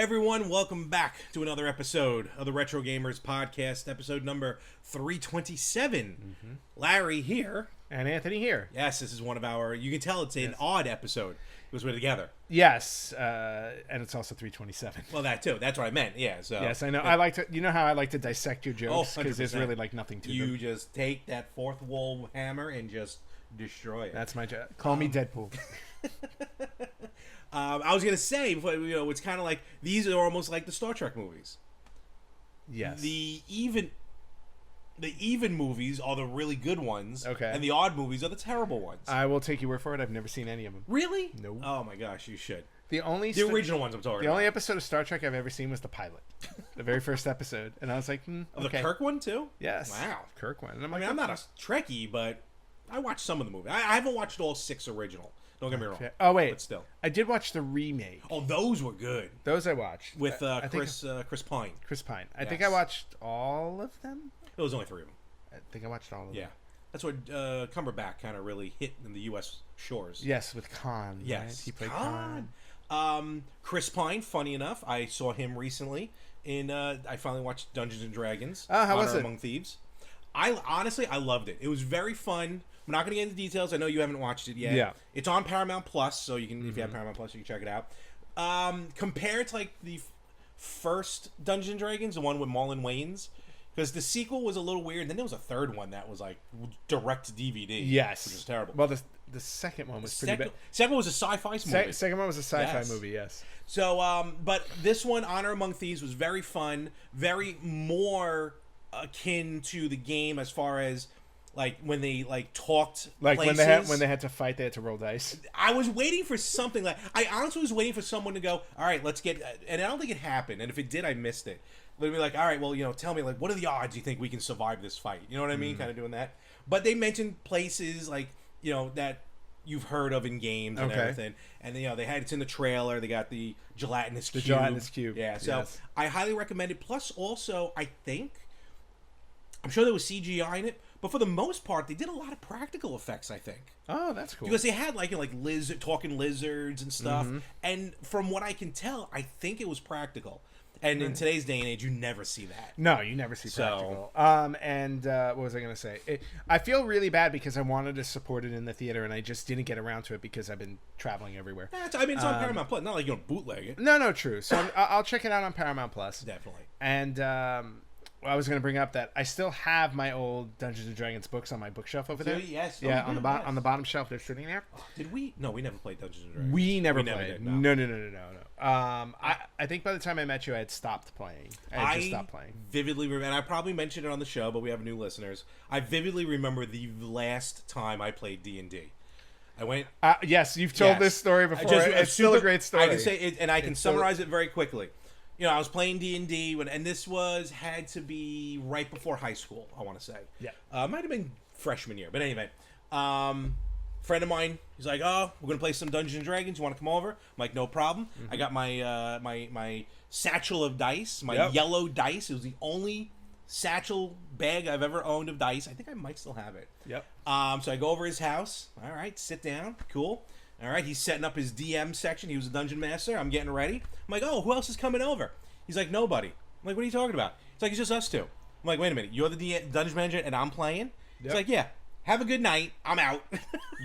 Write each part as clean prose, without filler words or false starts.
Hey everyone, welcome back to another episode of the Retro Gamers Podcast, episode number 327. Larry here. And Anthony here. Yes, this is one of our, you can tell it's an odd episode because we're together. Yes, and it's also 327. Well, that too. That's what I meant. Yeah, so. Yes, I know. I like to, you know how I like to dissect your jokes? Because there's 100%. really like nothing to You them. just take that fourth wall hammer and just destroy it. That's my job. Call me Deadpool. I was going to say, it's kind of like, these are almost like the Star Trek movies. Yes. The even movies are the really good ones. Okay. And the odd movies are the terrible ones. I will take your word for it. I've never seen any of them. Really? No. Oh my gosh, you should. The original ones I'm talking The about. only episode of Star Trek I've ever seen was the pilot. The very first episode. And I was like, Of okay. the Kirk one too? Yes. Wow. Kirk one. And I mean, I'm not a Trekkie, but I watched some of the movie. I haven't watched all 6 original. Don't get me wrong. Okay. Oh, wait. But still. I did watch the remake. Oh, those were good. Those I watched. With I think Chris Pine. Chris Pine. I think Yes. I watched all of them. There was only 3 of them. I think I watched all of Yeah. them. That's what Cumberbatch kind of really hit in the U.S. shores. Yes, with Khan. Yes. Right? He played Khan. Chris Pine, funny enough, I saw him recently in, I finally watched Dungeons & Dragons. Oh, how was Honor it? Among Thieves. I loved it. It was very fun. I'm not going to get into details. I know you haven't watched it yet. Yeah. It's on Paramount Plus, so you can, if you have Paramount Plus, you can check it out. Compared to like the first Dungeons & Dragons, the one with Marlon Wayans, because the sequel was a little weird. And then there was a third one that was like direct to DVD. Yes. Which was terrible. Well, the second one was pretty bad. Second one was a sci-fi movie. Second one was a sci-fi Yes. movie, yes. So, but this one, Honor Among Thieves, was very fun, very more akin to the game as far as like when they like talked. Like places. when they had to fight, they had to roll dice. I was waiting for something like I honestly was waiting for someone to go, all right, let's get, and I don't think it happened, and if it did, I missed it. They'd be like, all right, well, tell me like what are the odds you think we can survive this fight? You know what I mean? Kind of doing that. But they mentioned places like that you've heard of in games and everything, and they had it's in the trailer. They got the gelatinous cube. Gelatinous cube. Yeah, so Yes. I highly recommend it. Plus, also, I think I'm sure there was CGI in it, but for the most part, they did a lot of practical effects. I think. Oh, that's cool. Because they had like talking lizards and stuff, and from what I can tell, I think it was practical. And in today's day and age, you never see that. No, you never see So- practical. And what was I going to say? I feel really bad because I wanted to support it in the theater, and I just didn't get around to it because I've been traveling everywhere. I mean, it's on Paramount Plus. Not like you don't bootleg it. No, true. So I'll check it out on Paramount Plus. Definitely. And I was going to bring up that I still have my old Dungeons and Dragons books on my bookshelf over there. Yes. Yeah, Oh, on the yes. on the bottom shelf, they're sitting there. Did we? No, we never played Dungeons and Dragons. We never never played. did, no. No. I think by the time I met you, I had stopped playing. I had just stopped playing. Vividly remember, and I probably mentioned it on the show, but we have new listeners. I vividly remember the last time I played D&D. I went. Yes, you've told this story before. It's still a great story. I can say it, and I can summarize it very quickly. I was playing D&D, and this had to be right before high school, I want to say. Yeah. Might have been freshman year, but anyway. Friend of mine, he's like, oh, we're going to play some Dungeons & Dragons. You want to come over? I'm like, no problem. I got my my satchel of dice, my yellow dice. It was the only satchel bag I've ever owned of dice. I think I might still have it. Yep. So I go over his house. All right, sit down. Cool. All right, he's setting up his DM section. He was a dungeon master. I'm getting ready. I'm like, oh, who else is coming over? He's like, nobody. I'm like, what are you talking about? He's like, it's just us two. I'm like, wait a minute. You're the dungeon manager and I'm playing? He's like, yeah. Have a good night. I'm out.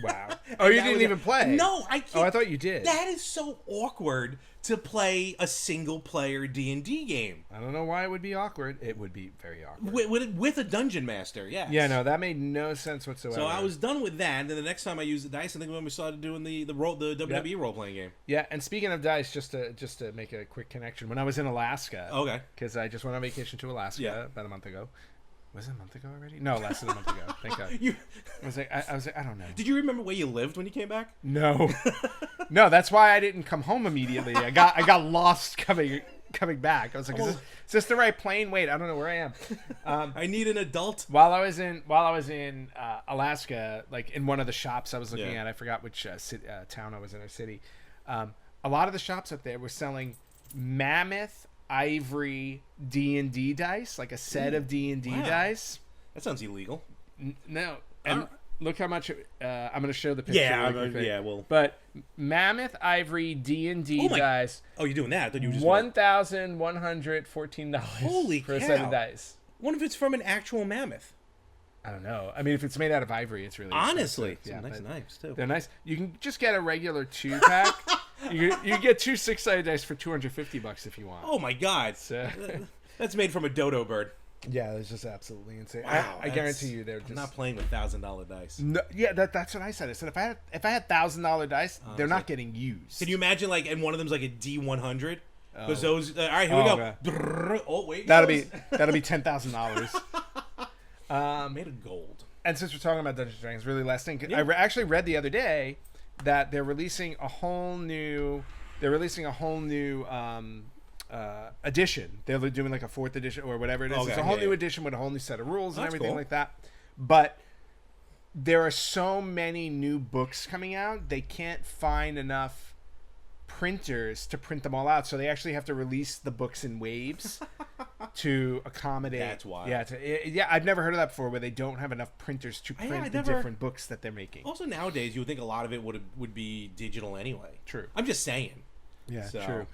Wow. Oh, you That didn't was even play? No, I can't. Oh, I thought you did. That is so awkward to play a single-player D&D game. I don't know why it would be awkward. It would be very awkward. With a dungeon master, yes. Yeah, no, that made no sense whatsoever. So I was done with that, and then the next time I used the dice, I think when we started doing the WWE role-playing game. Yeah, and speaking of dice, just to make a quick connection, when I was in Alaska, Okay. because I just went on vacation to Alaska about a month ago. Was it a month ago already? No, less than a month ago. Thank God. I was like, I don't know. Did you remember where you lived when you came back? No, no. That's why I didn't come home immediately. I got lost coming back. I was like, is this the right plane? Wait, I don't know where I am. I need an adult. While I was in Alaska, like in one of the shops I was looking at, I forgot which town I was in or city. A lot of the shops up there were selling mammoth ivory D&D dice, like a set of D&D dice. That sounds illegal. No, look how much. I'm going to show the picture. Yeah, really quick. yeah. Well, But Mammoth Ivory D&D Oh my- dice, oh, you're doing that? I thought you were just $1,114 Holy for a set cow. of dice. What if it's from an actual mammoth? I don't know. I mean, if it's made out of ivory, it's really Honestly, expensive. some nice but knives too. they're nice. You can just get a regular 2-pack. you get 2 6-sided dice for $250 if you want. Oh my God, So, that's made from a dodo bird. yeah, it's just absolutely insane. Wow, I guarantee you, they're I'm just not playing with $1,000 dice. No, yeah, that's what I said. I said if I had $1,000 dice, they're not getting used. Can you imagine and one of them's like a D100? Because Oh. those. All right, here we go. God. Brrr. Oh wait, That'll goes. be $10,000. made of gold. And since we're talking about Dungeons and Dragons, really last thing, Yeah. I actually read the other day that they're releasing a whole new edition. They're doing like a 4th edition or whatever it is. Okay, It's a whole yeah, new yeah. edition with a whole new set of rules and That's everything cool. like that. But there are so many new books coming out, they can't find enough printers to print them all out, so they actually have to release the books in waves to accommodate. That's wild. Yeah, I've never heard of that before, where they don't have enough printers to Yeah, print I the never- different books that they're making. Also, nowadays you would think a lot of it would be digital anyway. True. I'm just saying. Yeah, So- true.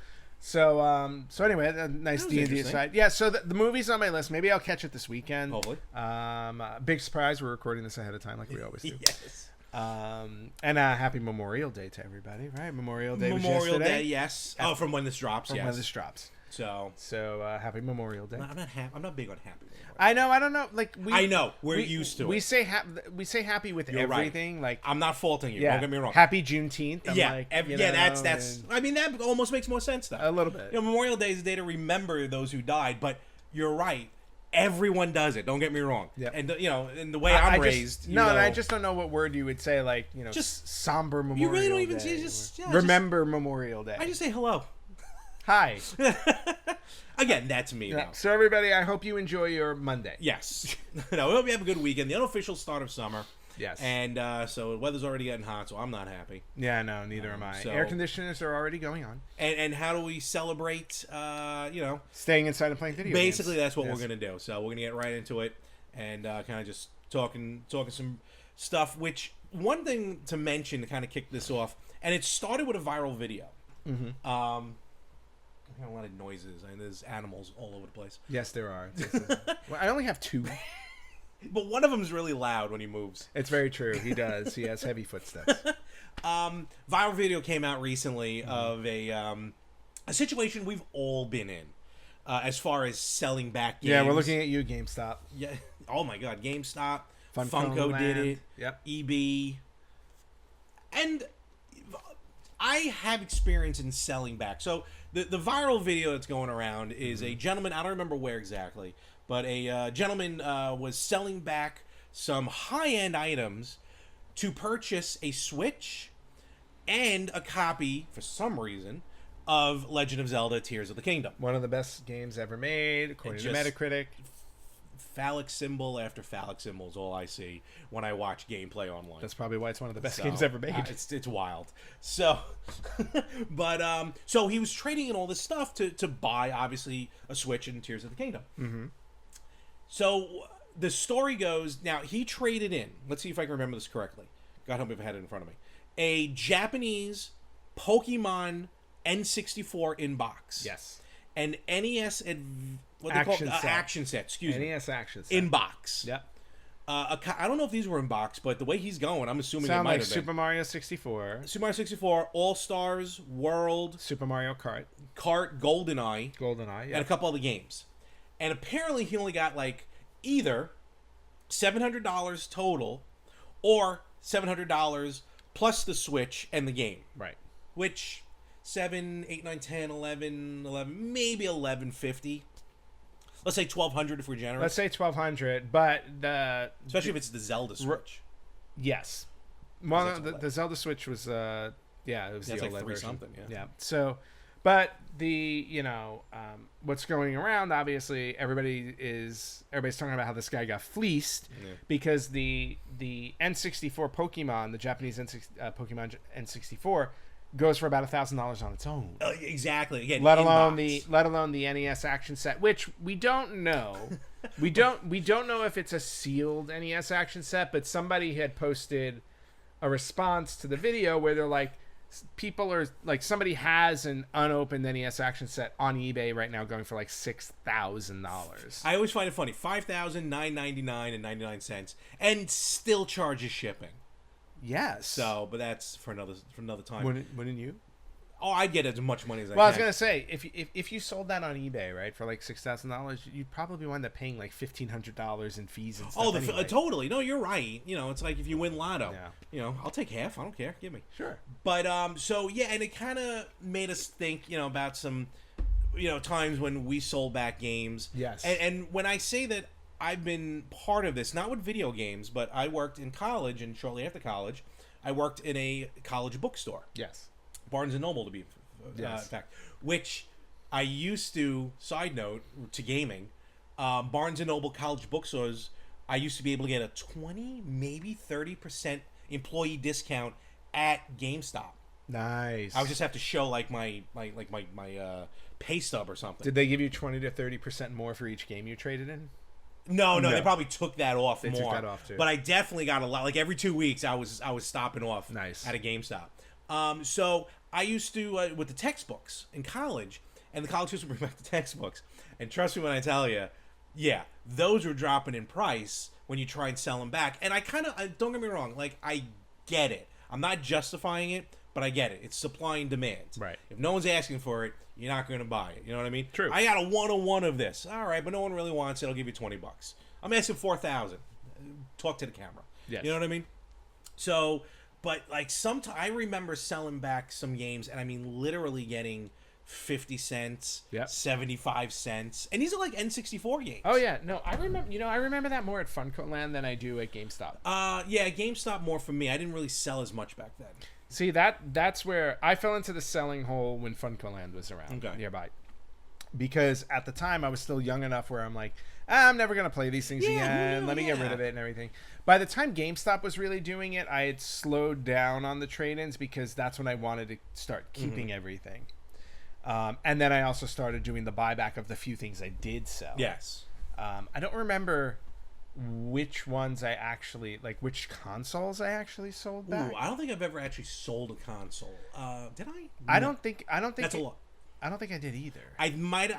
So anyway, a nice That was D&D interesting. aside. Yeah, so the movie's on my list. Maybe I'll catch it this weekend. Hopefully. Big surprise, we're recording this ahead of time like we always do. Yes. And happy Memorial Day to everybody, right? Memorial Day was Memorial yesterday. Day, yes. Oh, from when this drops, From yes. when this drops. So So happy Memorial Day. I'm not I'm not big on happy. Memorial. I know. I don't know. Like I know, we're used to we it. say we say happy with You're right. everything. Like I'm not faulting you. yeah, Don't get me wrong. Happy Juneteenth. I'm yeah, like, yeah. you That's. know, I mean, that almost makes more sense though. a little bit. You know, Memorial Day is a day to remember those who died, but you're right. Everyone does it. Don't get me wrong. Yep. And in the way I I'm just- raised, no, and I know, just don't know what word you would say. Like Just- somber Memorial. you really don't even Day, see. Just or yeah, remember Memorial Day. I just say hello. Hi. Again, that's me. Yeah. Though. So everybody, I hope you enjoy your Monday. Yes. No, we hope you have a good weekend. The unofficial start of summer. Yes. And so the weather's already getting hot, so I'm not happy. Yeah, no, neither am I. so- Air conditioners are already going on. And how do we celebrate? Staying inside and playing video games. Basically, that's what Yes. we're gonna do. So we're gonna get right into it and kind of just talking some stuff. Which one thing to mention to kind of kick this off, and it started with a viral video. Mm-hmm. I hear a lot of noises, and there's animals all over the place. Yes, there are. Well, I only have 2. But one of them's really loud when he moves. It's very true. He does. He has heavy footsteps. Viral video came out recently of a situation we've all been in, as far as selling back games. Yeah, we're looking at you, GameStop. Yeah. Oh my God, GameStop, Funko Funko did Land. it. Yep. EB, and I have experience in selling back. So the viral video that's going around is a gentleman. I don't remember where exactly, but a gentleman was selling back some high-end items to purchase a Switch and a copy, for some reason, of Legend of Zelda: Tears of the Kingdom. One of the best games ever made, according to just- Metacritic. Phallic symbol after phallic symbol is all I see when I watch gameplay online. That's probably why it's one of the best So, games ever made. It's wild. So, but so he was trading in all this stuff to buy obviously a Switch and Tears of the Kingdom. Mm-hmm. So the story goes, now he traded in. Let's see if I can remember this correctly. God help me if I had it in front of me. A Japanese Pokemon N64 in box. Yes. An NES what they call Action set. action set. Excuse me. NES action set. In box. Yep. I don't know if these were in box, but the way he's going, I'm assuming it Sound might like have been. Super Mario 64, Super Mario 64, All Stars, World, Super Mario Kart, Kart, GoldenEye, GoldenEye, and a couple other games. And apparently he only got like either $700 total or $700 plus the Switch and the game. Right. Which 7, 8, 9, 10, 11, maybe $11.50. Let's say $1,200 if we're generous. Let's say 1,200, but Especially if it's the Zelda Switch. yes. Well, That's the Zelda Switch was it was That's the like OLED $3 version. something, yeah. Yeah. So, but what's going around? Obviously, everybody's talking about how this guy got fleeced because the N64 Pokemon, the Japanese Pokemon N64, goes for about $1,000 on its own. Exactly. Again, Let in alone box. the NES action set, which we don't know We don't know if it's a sealed NES action set, but somebody had posted a response to the video where they're like, people are like, somebody has an unopened NES action set on eBay right now going for like $6,000. I always find it funny. $5,999.99, and still charges shipping. Yes. So, but that's for another time. Wouldn't you? Oh, I'd get as much money as I Well, I was can. gonna say, if you sold that on eBay, right, for like $6,000, you'd probably wind up paying like $1,500 in fees and stuff. Oh, anyway. totally. No, you're right. It's like if you win Lotto. Yeah. I'll take half. I don't care. Give me. Sure. But so yeah, and it kind of made us think, about some, times when we sold back games. Yes. And when I say that I've been part of this, not with video games, but I worked in college, and shortly after college, I worked in a college bookstore. Yes. Barnes and Noble, to be in fact, which I used to, side note to gaming, Barnes and Noble college bookstores, I used to be able to get a 20, maybe 30% employee discount at GameStop. Nice. I would just have to show like my pay stub or something. Did they give you 20 to 30% more for each game you traded in? No, they probably took that off more. Took that off too. But I definitely got a lot. Like every 2 weeks, I was stopping off. Nice. At a GameStop. So I used to with the textbooks in college, and the college used to bring back the textbooks. And trust me when I tell you, yeah, those were dropping in price when you try and sell them back. And I don't get me wrong, like I get it. I'm not justifying it, but I get it. It's supply and demand. Right. If no one's asking for it, you're not going to buy it. You know what I mean? True. I got a 101 of this. All right, but no one really wants it. I'll give you $20. I'm asking $4,000. Talk to the camera. Yes. You know what I mean? So, but like I remember selling back some games, and I mean literally getting 50 cents, Yep. 75 cents, and these are like N64 games. Oh yeah, no, I remember. I remember that more at Funko Land than I do at GameStop. Yeah, GameStop more for me. I didn't really sell as much back then. See, that's where I fell into the selling hole when Funko Land was around nearby. Because at the time I was still young enough where I'm like, I'm never going to play these things again. Let me get rid of it and everything. By the time GameStop was really doing it, I had slowed down on the trade-ins because that's when I wanted to start keeping everything. And then I also started doing the buyback of the few things I did sell. Yes. I don't remember which ones I actually, like which consoles I actually sold back. Ooh, I don't think I've ever actually sold a console. Did I? I don't think That's a lot. I don't think I did either. I might.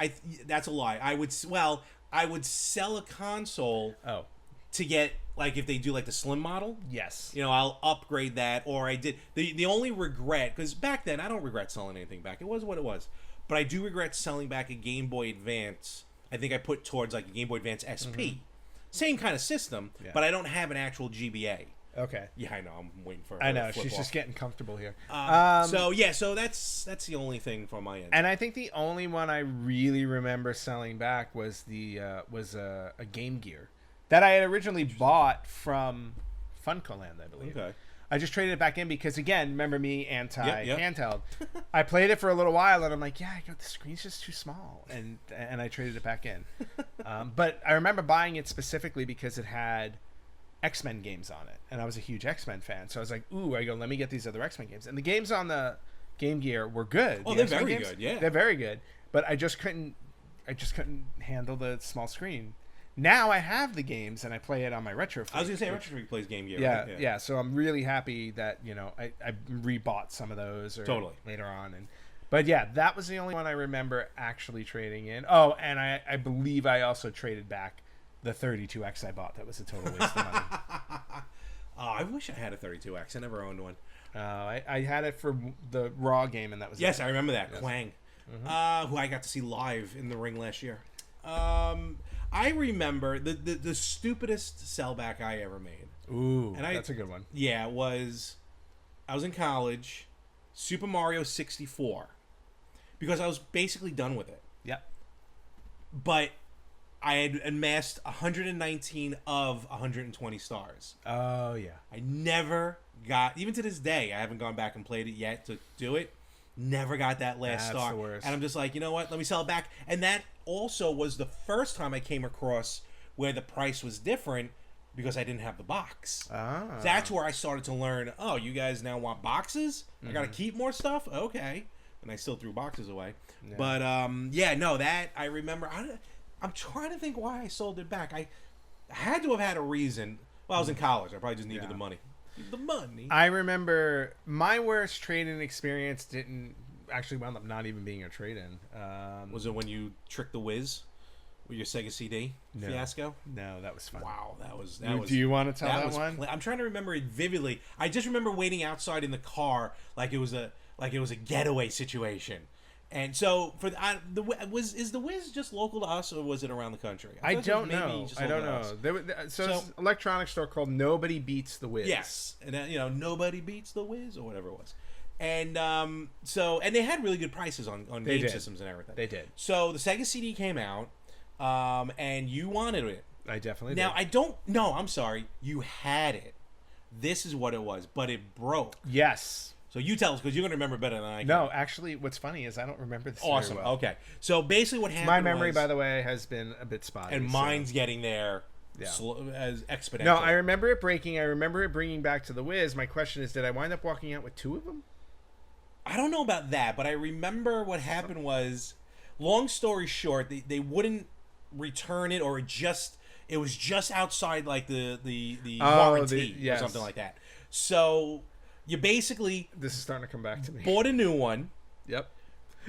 That's a lie. I would sell a console. Oh, to get like if they do like the slim model. yes. I'll upgrade that. Or I did the only regret, because back then I don't regret selling anything back. It was what it was. But I do regret selling back a Game Boy Advance. I think I put towards like a Game Boy Advance SP. Same kind of system, but I don't have an actual GBA. Okay. Yeah, I know. I'm waiting for her I know to flip she's off. just getting comfortable here. So that's the only thing from my end. And I think the only one I really remember selling back was a Game Gear that I had originally bought from Funko Land, I believe. Okay. I just traded it back in because, again, remember me, anti-handheld. Yep. I played it for a little while, and I'm like, the screen's just too small, and I traded it back in. But I remember buying it specifically because it had X-Men games on it, and I was a huge X-Men fan. So I was like, let me get these other X-Men games. And the games on the Game Gear were good. Oh, they're very good, yeah. They're very good. But I just couldn't handle the small screen. Now I have the games and I play it on my Retro Freak. I was gonna say Retro Freak plays Game Gear. Yeah, right? yeah. So I'm really happy that I rebought some of those Totally. later on. But yeah, that was the only one I remember actually trading in. Oh, and I believe I also traded back the 32X I bought. That was a total waste of money. Oh, I wish I had a 32X. I never owned one. I had it for the Raw game, and that was Yes, it. I remember that. Yes. Quang, who I got to see live in the ring last year. I remember the stupidest sellback I ever made. Ooh, and that's a good one. Yeah, I was in college, Super Mario 64, because I was basically done with it. Yep. But I had amassed 119 of 120 stars. Oh, yeah. I never got, even to this day, I haven't gone back and played it yet to do it. Never got that last star. The worst. And I'm just like, you know what? Let me sell it back. And that also was the first time I came across where the price was different because I didn't have the box. Ah. That's where I started to learn, oh, you guys now want boxes? I got to keep more stuff? Okay. And I still threw boxes away. Yeah. But, that I remember. I'm trying to think why I sold it back. I had to have had a reason. Well, I was in college. I probably just needed the money. The money. I remember my worst trade-in experience didn't actually wound up not even being a trade-in. Was it when you tricked the Wiz with your Sega CD fiasco? No, that was fun. Wow, that was. Do you want to tell that one? I'm trying to remember it vividly. I just remember waiting outside in the car like it was a getaway situation. And so is the Wiz just local to us, or was it around the country? I don't know. I don't know. So it's an electronics store called Nobody Beats the Wiz. Yes, and Nobody Beats the Wiz or whatever it was. And and they had really good prices on game systems and everything. They did. So the Sega CD came out, and you wanted it. I definitely did. Now I don't. No, I'm sorry. You had it. This is what it was, but it broke. Yes. So you tell us, because you're going to remember better than I can. No, actually, what's funny is I don't remember this Awesome. very well. Okay. So basically what happened My memory, by the way, has been a bit spotty. And mine's getting there as exponential. No, I remember it breaking. I remember it bringing back to the Wiz. My question is, did I wind up walking out with 2 of them? I don't know about that, but I remember what happened was, long story short, they wouldn't return it, or it was just outside like the warranty or something like that. So you basically this is starting to come back to me. Bought a new one. Yep.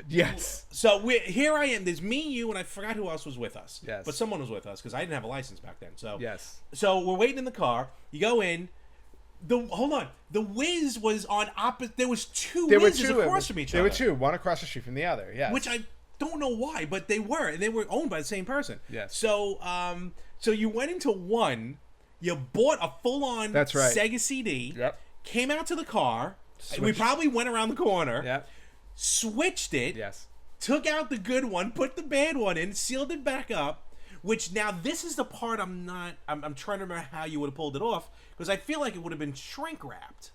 Yes. So here I am. There's me, you, and I forgot who else was with us. Yes. But someone was with us because I didn't have a license back then. So yes. So we're waiting in the car. You go in. Hold on. The Wiz was on opposite. There was two Wizes across from each other. There were two, one across the street from the other. Yes. Which I don't know why, but they were, and they were owned by the same person. Yes. So so you went into one. You bought a full-on That's right. Sega CD. Yep. Came out to the car. Switched. We probably went around the corner. Yep. Switched it. Yes. Took out the good one, put the bad one in, sealed it back up. Which now this is the part I'm trying to remember how you would have pulled it off, because I feel like it would have been shrink wrapped.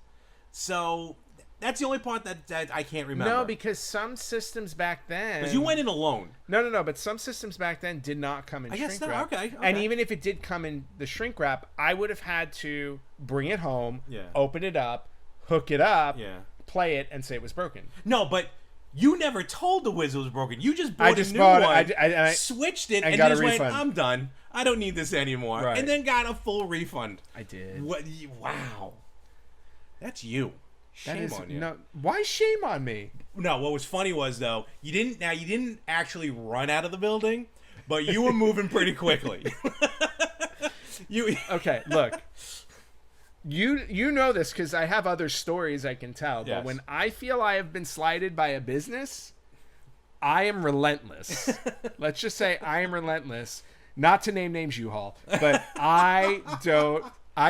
So that's the only part that I can't remember. No, because some systems back then. Because you went in alone. No. But some systems back then did not come in shrink wrap. Okay. And even if it did come in the shrink wrap, I would have had to bring it home, open it up, hook it up, play it, and say it was broken. No, but you never told the Wiz it was broken. You just bought a new one, I switched it, and just went, I'm done. I don't need this anymore. Right. And then got a full refund. I did. What? Wow. That's you. Shame on you. No, why shame on me? No, what was funny was, though, you didn't actually run out of the building, but you were moving pretty quickly. Okay, look. You know this because I have other stories I can tell, but when I feel I have been slighted by a business, I am relentless. Let's just say I am relentless. Not to name names, U-Haul, but I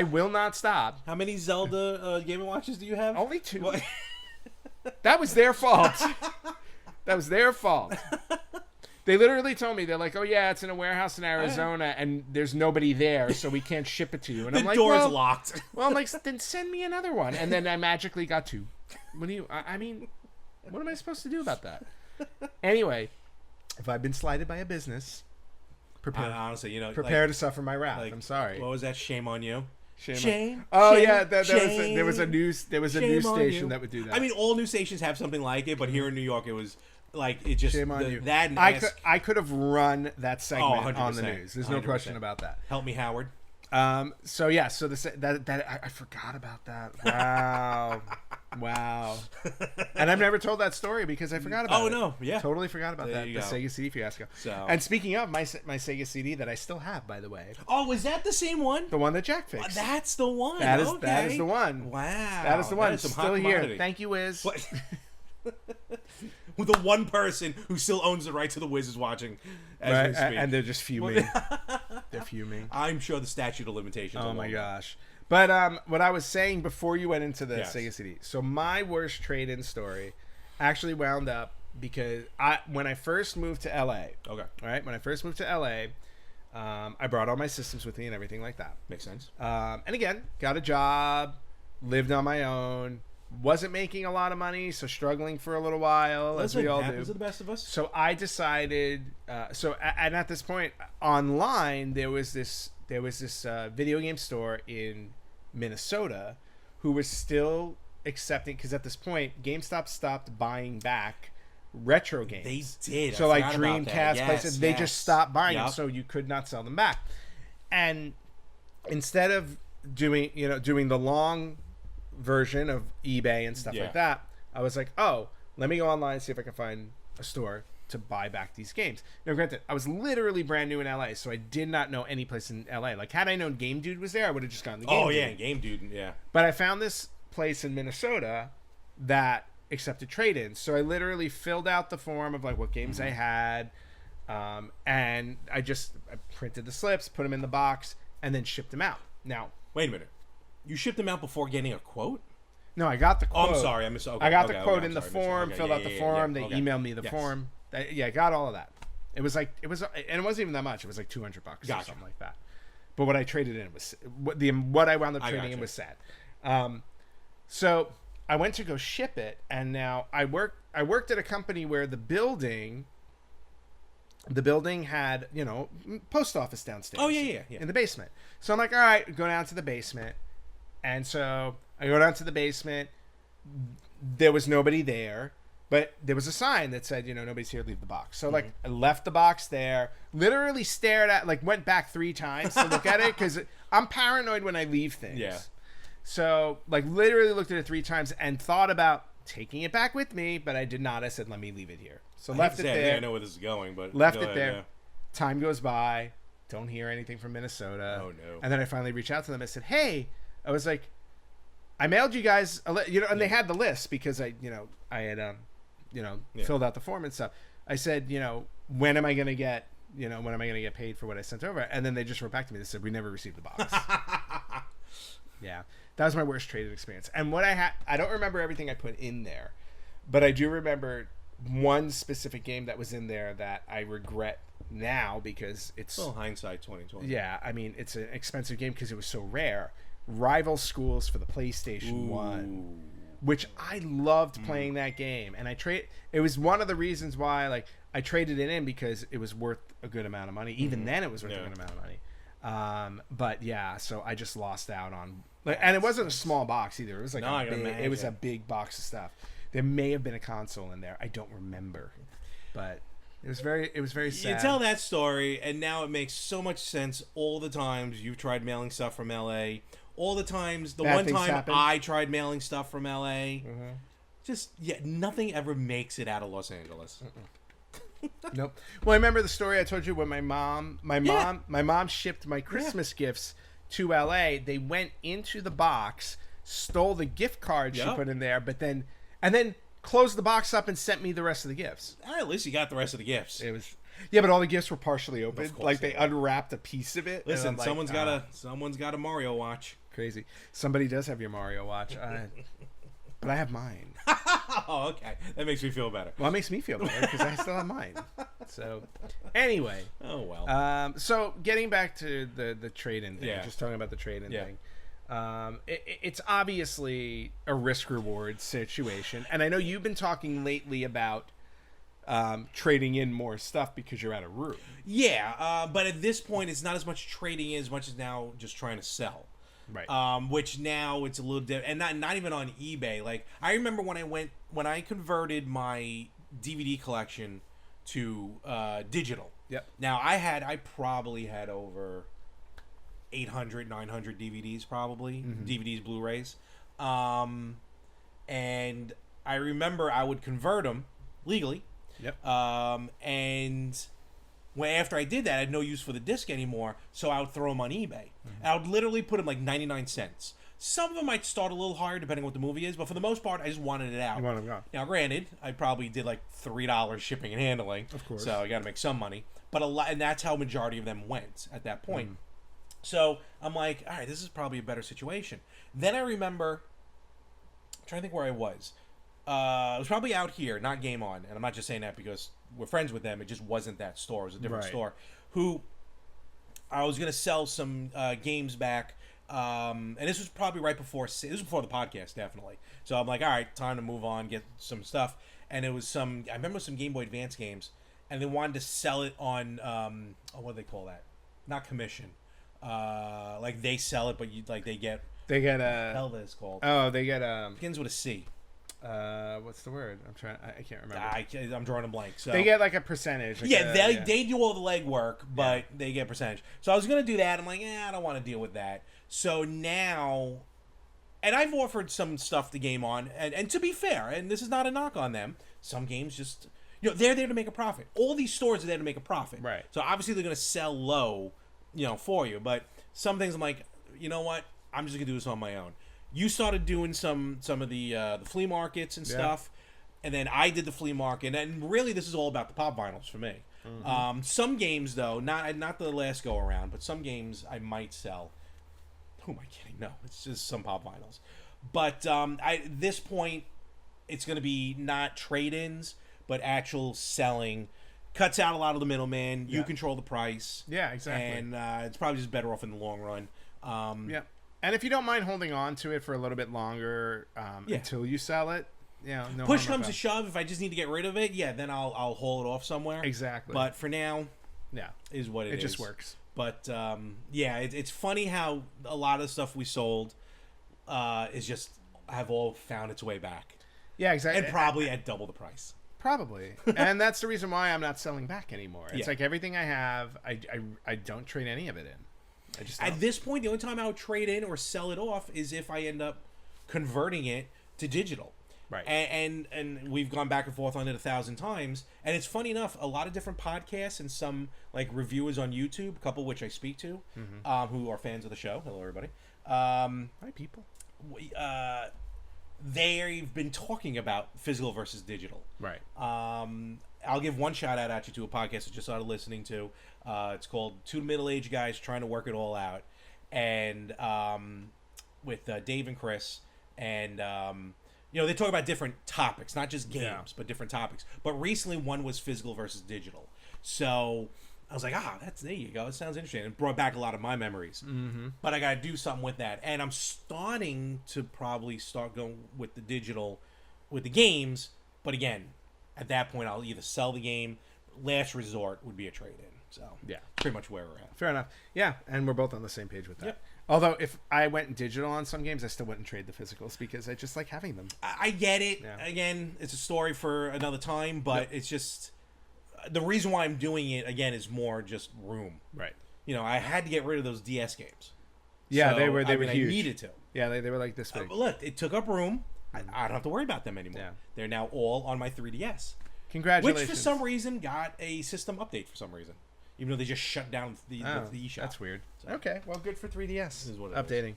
will not stop. How many Zelda Game & Watches do you have? Only 2. That was their fault. That was their fault. They literally told me, they're like, oh yeah, it's in a warehouse in Arizona and there's nobody there, so we can't ship it to you. And I'm like, the door's locked. Well, I'm like, then send me another one. And then I magically got 2. What am I supposed to do about that? Anyway, if I've been slighted by a business, honestly, prepare to suffer my wrath. I'm sorry. What was that? Shame on you. Shame. Oh yeah, there was a news station that would do that. I mean, all news stations have something like it, but here in New York, it was like it just shame on you. That I could have run that segment on the news. There's no 100%. question about that. Help me, Howard. So I forgot about that. Wow. And I've never told that story because I forgot about it. Oh no, yeah, totally forgot about there that. The Sega CD fiasco. So, and speaking of my Sega CD that I still have, by the way. Oh, is that the same one? The one that Jack fixed. That's the one. That is the one. Wow. That is the one. It's still here. Thank you, Wiz. With the one person who still owns the right to the Wiz is watching as we speak. And they're just fuming. They're fuming. I'm sure the statute of limitations. Oh my gosh. But what I was saying before you went into the Sega CD. So my worst trade-in story actually wound up because when I first moved to LA. Okay. All right. When I first moved to LA, I brought all my systems with me and everything like that. Makes sense. And again, got a job, lived on my own. Wasn't making a lot of money, so struggling for a little while, as we all do. Happens to the best of us. So I decided. And at this point, online there was this video game store in Minnesota who was still accepting, because at this point GameStop stopped buying back retro games. They did. So I like forgot about that. Dreamcast Yes, places, they yes. just stopped buying them, Yup. so you could not sell them back. And instead of doing the long version of eBay and stuff Yeah. like that, I was like, oh, let me go online and see if I can find a store to buy back these games. Now, granted, I was literally brand new in LA, so I did not know any place in LA. Like, had I known Game Dude was there, I would have just gone to Game Oh Dude. yeah, Game Dude. Yeah. But I found this place in Minnesota that accepted trade-ins. So I literally filled out the form of like what games I had, and I printed the slips, put them in the box, and then shipped them out. Now, Wait a minute. You shipped them out before getting a quote? no, I got the quote. Oh, I'm sorry. I missed. Okay, I got okay, the okay, quote I'm in the sorry, I missed it. form, Okay, filled yeah, out the yeah, form. yeah, They okay. emailed me the Yes. form. I got all of that. It was, and it wasn't even that much. It was like $200 or Gotcha. something like that. But what I traded in was what I wound up trading in gotcha. was sad. So I went to go ship it, and now I worked at a company where the building had post office downstairs. Oh, yeah. In the basement. So I'm like, all right, go down to the basement, and so I go down to the basement. There was nobody there, but there was a sign that said, nobody's here, leave the box. So like I left the box there, literally stared at, like went back 3 times to look at it because I'm paranoid when I leave things. Yeah. So like literally looked at it 3 times and thought about taking it back with me, but I did not. I said, let me leave it here. So left it I there. think I know where this is going, but Left go it ahead, there. yeah. Time goes by. Don't hear anything from Minnesota. Oh, no. And then I finally reached out to them. I said, hey, I was like, I mailed you guys, and they had the list because I had, filled out the form and stuff. I said, when am I going to get paid for what I sent over? And then they just wrote back to me. They said, we never received the box. Yeah. That was my worst trading experience. And what I don't remember everything I put in there, but I do remember one specific game that was in there that I regret now because it's Well, hindsight 2020. yeah, I mean, it's an expensive game because it was so rare. Rival Schools for the PlayStation 1, which I loved playing that game, and it was one of the reasons why like I traded it in because it was worth a good amount of money. Even then it was worth a good amount of money. But yeah, so I just lost out on and it wasn't a small box either. It was like it was a big box of stuff. There may have been a console in there. I don't remember. But it was very sad. You tell that story, and now it makes so much sense all the times you've tried mailing stuff from LA. All the times, the Bad one things time happen. I tried mailing stuff from LA. Just, nothing ever makes it out of Los Angeles. Nope. Well, I remember the story I told you when my mom shipped my Christmas gifts to LA. They went into the box, stole the gift card she Yep. put in there, and then closed the box up and sent me the rest of the gifts. At least you got the rest of the gifts. It was but all the gifts were partially open. course Like they they were. unwrapped a piece of it. and Listen, I'm like, someone's got a Mario watch. crazy. Somebody does have your Mario watch, but I have mine. Oh, okay. That makes me feel better. Well, it makes me feel better because I still have mine. So, anyway. Oh, well. So getting back to the trade-in thing, Yeah. just talking about the trade-in Yeah. thing. It's obviously a risk-reward situation, and I know you've been talking lately about trading in more stuff because you're out of room. Yeah, but at this point, it's not as much trading as much as now just trying to sell. Right. Which now it's a little different, and not even on eBay. Like I remember when I converted my DVD collection to digital. Yep. Now I probably had over 800, 900 DVDs probably, DVDs, Blu-rays, and I remember I would convert them legally. Yep. And after I did that, I had no use for the disc anymore, so I would throw them on eBay. And I would literally put them like 99 cents. Some of them might start a little higher depending on what the movie is, but for the most part, I just wanted it out. You want them gone. Now, granted, I probably did like $3 shipping and handling, Of course. so I got to make some money. But and that's how majority of them went at that point. So I'm like, all right, this is probably a better situation. Then I remember, I'm trying to think where I was. It was probably out here, not Game On, and I'm not just saying that because we're friends with them. It just wasn't that store; it was a different Right. store. Who I was gonna sell some games back, and this was probably this was before the podcast, definitely. So I'm like, all right, time to move on, get some stuff. And it was I remember some Game Boy Advance games, and they wanted to sell it on what do they call that? Not commission. Like they sell it, but they get They get hell that is called. they get Begins with a C. What's the word? I can't remember. I'm drawing a blank. So they get like a percentage. Like they do all the legwork, but they get a percentage. So I was gonna do that. I'm like, I don't want to deal with that. So now, and I've offered some stuff to Game On, and to be fair, and this is not a knock on them. Some games just, they're there to make a profit. All these stores are there to make a profit. Right. So obviously they're gonna sell low, for you. But some things I'm like, you know what? I'm just gonna do this on my own. You started doing some of the flea markets and stuff, and then I did the flea market. And really, this is all about the pop vinyls for me. Mm-hmm. Some games, though, not the last go around, but some games I might sell. Who am I kidding? No, it's just some pop vinyls. But at this point, it's going to be not trade-ins, but actual selling. Cuts out a lot of the middleman. You control the price. Yeah, exactly. And it's probably just better off in the long run. Yeah. And if you don't mind holding on to it for a little bit longer until you sell it, no push comes to shove. If I just need to get rid of it, then I'll haul it off somewhere. Exactly. But for now, is what it is. It just works. But it's funny how a lot of stuff we sold is just have all found its way back. Yeah, exactly. And probably at double the price. Probably. And that's the reason why I'm not selling back anymore. It's like everything I have, I don't trade any of it in. At this point, the only time I would trade in or sell it off is if I end up converting it to digital. Right. And we've gone back and forth on it 1,000 times. And it's funny enough, a lot of different podcasts and some like reviewers on YouTube, a couple of which I speak to, who are fans of the show. Hello, everybody. Hi, people. They've been talking about physical versus digital. Right. I'll give one shout out actually to a podcast I just started listening to. It's called Two Middle-Aged Guys Trying to Work It All Out, and with Dave and Chris, and they talk about different topics, not just games, but different topics. But recently, one was physical versus digital. So I was like, there you go. It sounds interesting. It brought back a lot of my memories. Mm-hmm. But I got to do something with that, and I'm starting to probably start going with the digital, with the games. But again, at that point, I'll either sell the game. Last resort would be a trade-in. So pretty much where we're at. Fair enough. Yeah, and we're both on the same page with that. Yep. Although if I went digital on some games, I still wouldn't trade the physicals because I just like having them. I get it. Yeah. Again, it's a story for another time, but it's just the reason why I'm doing it again is more just room. Right. I had to get rid of those DS games. Yeah, so, they were huge. I needed to. Yeah, they were like this big. Look, it took up room. I don't have to worry about them anymore. Yeah. They're now all on my 3DS. Congratulations. Which for some reason got a system update for some reason. Even though they just shut down the eShop. That's weird. So. Okay, well, good for 3DS. This is what updating.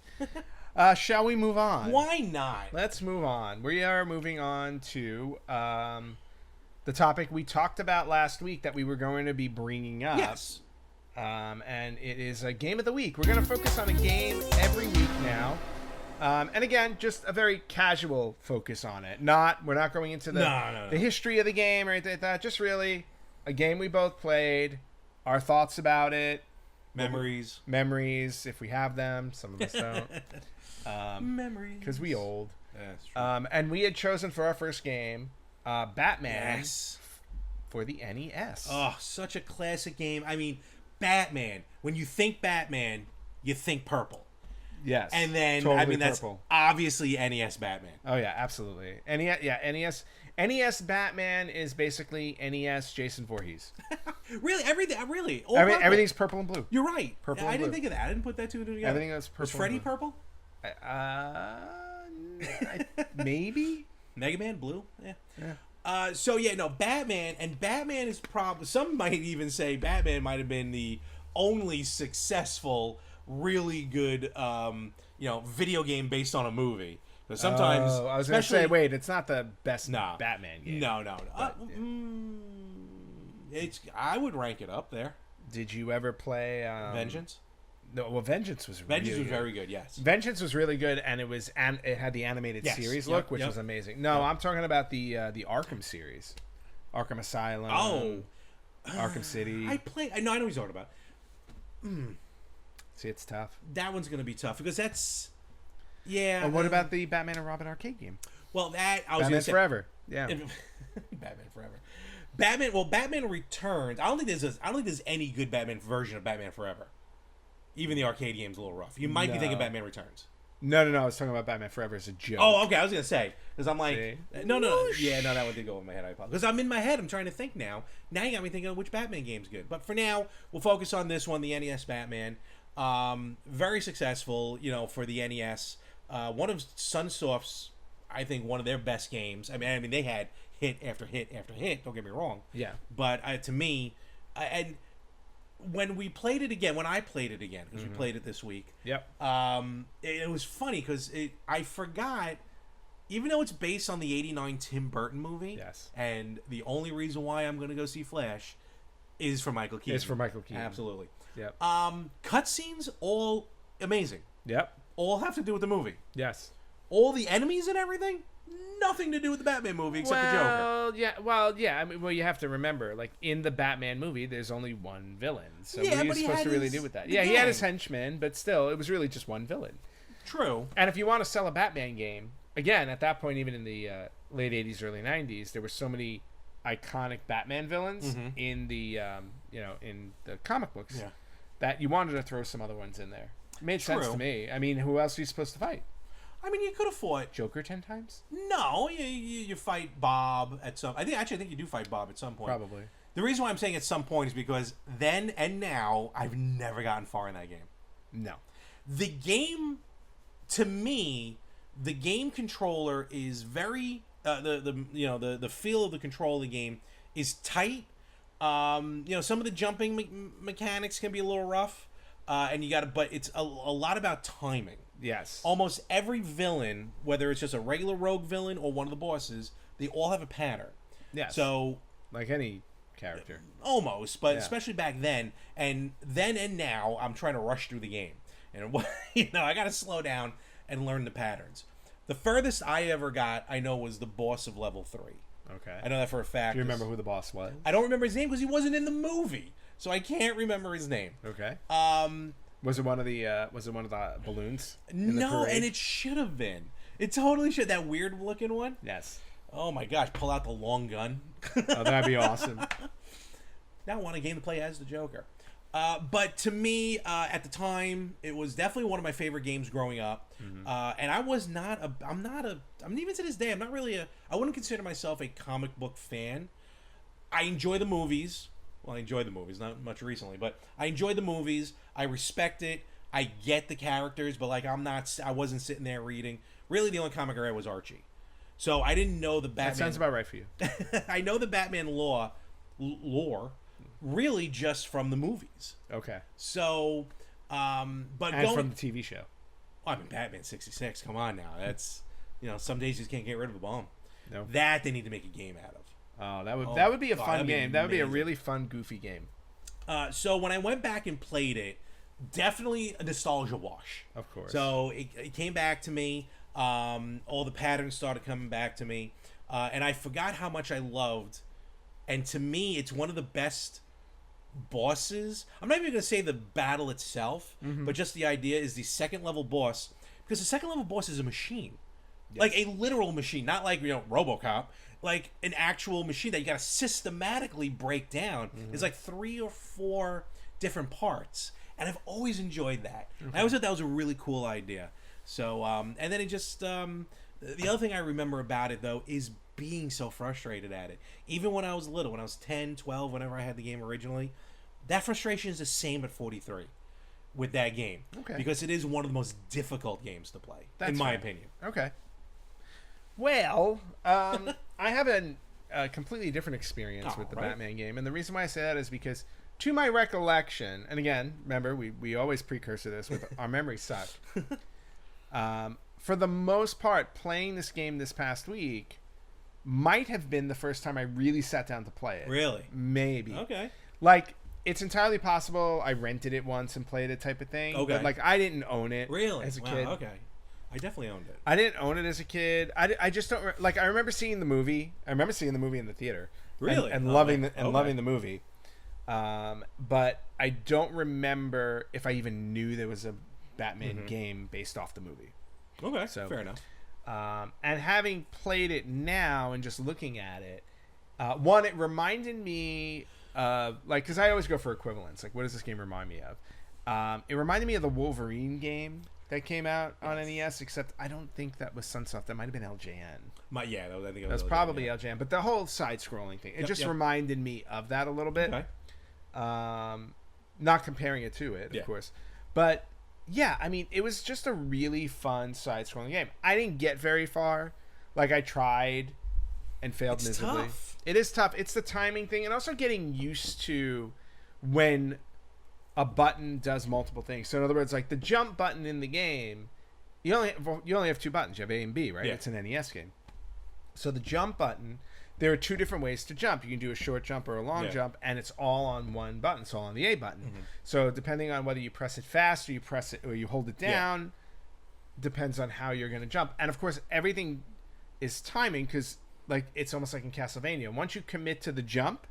Shall we move on? Why not? Let's move on. We are moving on to the topic we talked about last week that we were going to be bringing up. Yes. And it is a game of the week. We're going to focus on a game every week now. And again, just a very casual focus on it. We're not going into the history of the game or anything like that. Just really a game we both played. Our thoughts about it. Memories, if we have them. Some of us don't. Memories. Because we old. Yeah, that's true. And we had chosen for our first game, Batman. Yes. For the NES. Oh, such a classic game. I mean, Batman. When you think Batman, you think purple. Yes. And then, totally that's purple. Obviously NES Batman. Oh, yeah, absolutely. NES. NES Batman is basically NES Jason Voorhees. Really? Really? Everything's purple and blue. You're right. Purple I and didn't blue. think of that. I didn't put that two together. Everything that's purple. Was Freddy purple? Maybe. Mega Man blue? Yeah. Batman. And Batman is probably... Some might even say Batman might have been the only successful, really good, video game based on a movie. But sometimes... I was going to say, wait, it's not the best Batman game. No. But, I would rank it up there. Did you ever play... Vengeance? No, well, Vengeance was very good, yes. Vengeance was really good, and it had the animated series look, which was amazing. No, I'm talking about the Arkham series. Arkham Asylum. Oh. Arkham City. I know what you're talking about. See, it's tough. That one's going to be tough, because that's... Yeah. What about the Batman and Robin arcade game? Well, I was Batman gonna say, Forever. Yeah. Batman Forever. Batman Returns. I don't think there's any good Batman version of Batman Forever. Even the arcade game's a little rough. You might be thinking Batman Returns. No. I was talking about Batman Forever as a joke. Oh, okay. I was gonna say because I'm like, See? no, yeah, no, that one did go over my head. I apologize because I'm in my head. I'm trying to think now. Now you got me thinking of which Batman game's good. But for now, we'll focus on this one, the NES Batman. Very successful, for the NES. One of Sunsoft's, I think, one of their best games. I mean, they had hit after hit after hit. Don't get me wrong. Yeah. But to me, and when we played it again, because we played it this week. Yep. It was funny because I forgot, even though it's based on the '89 Tim Burton movie. Yes. And the only reason why I'm going to go see Flash is for Michael Keaton. It's for Michael Keaton. Absolutely. Yep. Cutscenes all amazing. Yep. All have to do with the movie. Yes. All the enemies and everything, nothing to do with the Batman movie except the Joker. Yeah. I mean, you have to remember, like in the Batman movie, there's only one villain. So Yeah, what are you but he supposed had to really his- do with that? the Yeah, he had gang. his henchmen, but still, it was really just one villain. True. And if you want to sell a Batman game, again, at that point, even in the late '80s, early '90s, there were so many iconic Batman villains in the in the comic books Yeah. that you wanted to throw some other ones in there. It made sense True. to me. I mean, who else are you supposed to fight? I mean, you could have fought. Joker 10 times? No, you fight Bob at some. I think you do fight Bob at some point. Probably. The reason why I'm saying at some point is because then and now I've never gotten far in that game. No. The game, to me, the game controller is very the feel of the control of the game is tight. Some of the jumping mechanics can be a little rough, and but it's a lot about timing. Yes. Almost every villain, whether it's just a regular rogue villain or one of the bosses, they all have a pattern. Yes. So like any character. almost, but Yeah. especially back then, and now, I'm trying to rush through the game, and I got to slow down and learn the patterns. The furthest I ever got, I know, was the boss of level 3. Okay. I know that for a fact. Do you remember who the boss was? I don't remember his name because he wasn't in the movie, so I can't remember his name. Okay. Was it one of the balloons? In the No, parade? and it should have been. It totally should. That weird looking one. Yes. Oh my gosh! Pull out the long gun. Oh, that'd be awesome. Now I want a game to play as the Joker. But to me, at the time, it was definitely one of my favorite games growing up. And I was even to this day, I wouldn't consider myself a comic book fan. I enjoy the movies. Well, I enjoy the movies, not much recently, but I enjoy the movies. I respect it. I get the characters, but I wasn't sitting there reading. Really, the only comic I read was Archie. So I didn't know the Batman. That sounds about right for you. I know the Batman lore really just from the movies. Okay. So, but And from the TV show. I mean, Batman 66. Come on now, that's some days you just can't get rid of a bomb. No. That they need to make a game out of. Oh, that would be a God, fun that'd be game. That would be a amazing. really fun, goofy game. So when I went back and played it, definitely a nostalgia wash. Of course. So it came back to me. All the patterns started coming back to me, and I forgot how much I loved. And to me, it's one of the best bosses. I'm not even going to say the battle itself, but just the idea is the second level boss, because the second level boss is a machine, like a literal machine, not like RoboCop, like an actual machine that you got to systematically break down. There's like 3 or 4 different parts, and I've always enjoyed that. I always thought that was a really cool idea. So, and then it just the other thing I remember about it though is being so frustrated at it. Even when I was little, when I was 10, 12, whenever I had the game originally, that frustration is the same at 43 with that game. Okay. Because it is one of the most difficult games to play, That's in my fair. opinion. Okay. Well, I have a completely different experience with the right. Batman game, and the reason why I say that is because, to my recollection, and again, remember we always precursor this with our memories suck. For the most part, playing this game this past week might have been the first time I really sat down to play it. Really? Maybe. Okay. Like, it's entirely possible I rented it once and played it type of thing. Okay. But, like, I didn't own it Really? as a Wow, kid. okay. I definitely owned it. I didn't own it as a kid. I just don't like. I remember seeing the movie. I remember seeing the movie in the theater. Really? And Oh, loving man. the, and Okay. loving the movie. But I don't remember if I even knew there was a Batman game based off the movie. Okay, So- fair enough. And having played it now and just looking at it, one, it reminded me of, like, because I always go for equivalents. Like, what does this game remind me of? It reminded me of the Wolverine game that came out on NES, except I don't think that was Sunsoft. That might have been LJN. I think it That was LJN, probably yeah. LJN. But the whole side-scrolling thing, it just reminded me of that a little bit. Okay. Not comparing it to it, Yeah. of course. But, yeah, I mean, it was just a really fun side-scrolling game. I didn't get very far. Like, I tried and failed It's miserably. tough. It is tough. It's the timing thing, and also getting used to when a button does multiple things. So in other words, like the jump button in the game, you only have 2 buttons. You have A and B, right? Yeah. It's an NES game. So the jump button, there are 2 different ways to jump. You can do a short jump or a long jump, and it's all on one button. So all on the A button. Mm-hmm. So depending on whether you press it fast or you press it or you hold it down, depends on how you're going to jump. And of course, everything is timing because like it's almost like in Castlevania. Once you commit to the jump,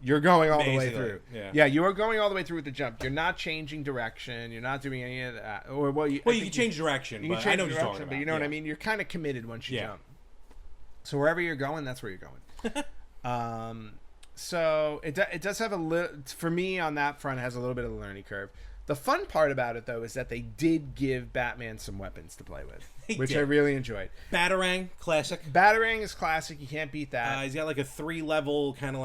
you're going all the way Basically, through. yeah. You are going all the way through with the jump. You're not changing direction. You're not doing any of that. Or You can change direction, you can but change I know what you're direction, talking about. but you know what I mean. You're kind of committed once you Yeah. jump. So wherever you're going, that's where you're going. So it does have a little, for me on that front, it has a little bit of a learning curve. The fun part about it, though, is that they did give Batman some weapons to play with, which I really enjoyed. Batarang, classic. Batarang is classic. You can't beat that. He's got like a 3-level kind of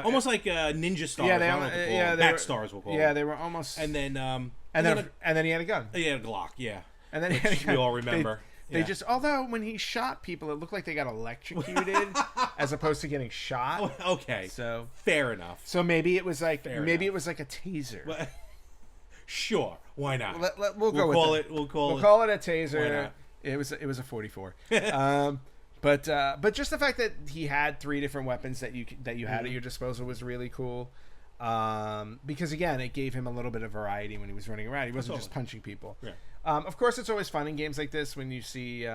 almost like ninja stars. yeah, I they don't know what to call them. they Bat were, stars, we'll call yeah, them. they were almost. And then and then he had a gun. a Glock, yeah. And then he Which had a gun. we all remember. They Yeah. just, although when he shot people, it looked like they got electrocuted as opposed to getting shot. Oh, okay. So Fair enough. So maybe it was like Fair maybe enough. it was like a taser. Sure, why not? We'll go with call it. it. We'll call We'll it. call it a taser. Why not? It was a 44. But just the fact that he had 3 different weapons that you had at your disposal was really cool. Because again, it gave him a little bit of variety when he was running around. He wasn't just punching people. Yeah. Of course, it's always fun in games like this when you see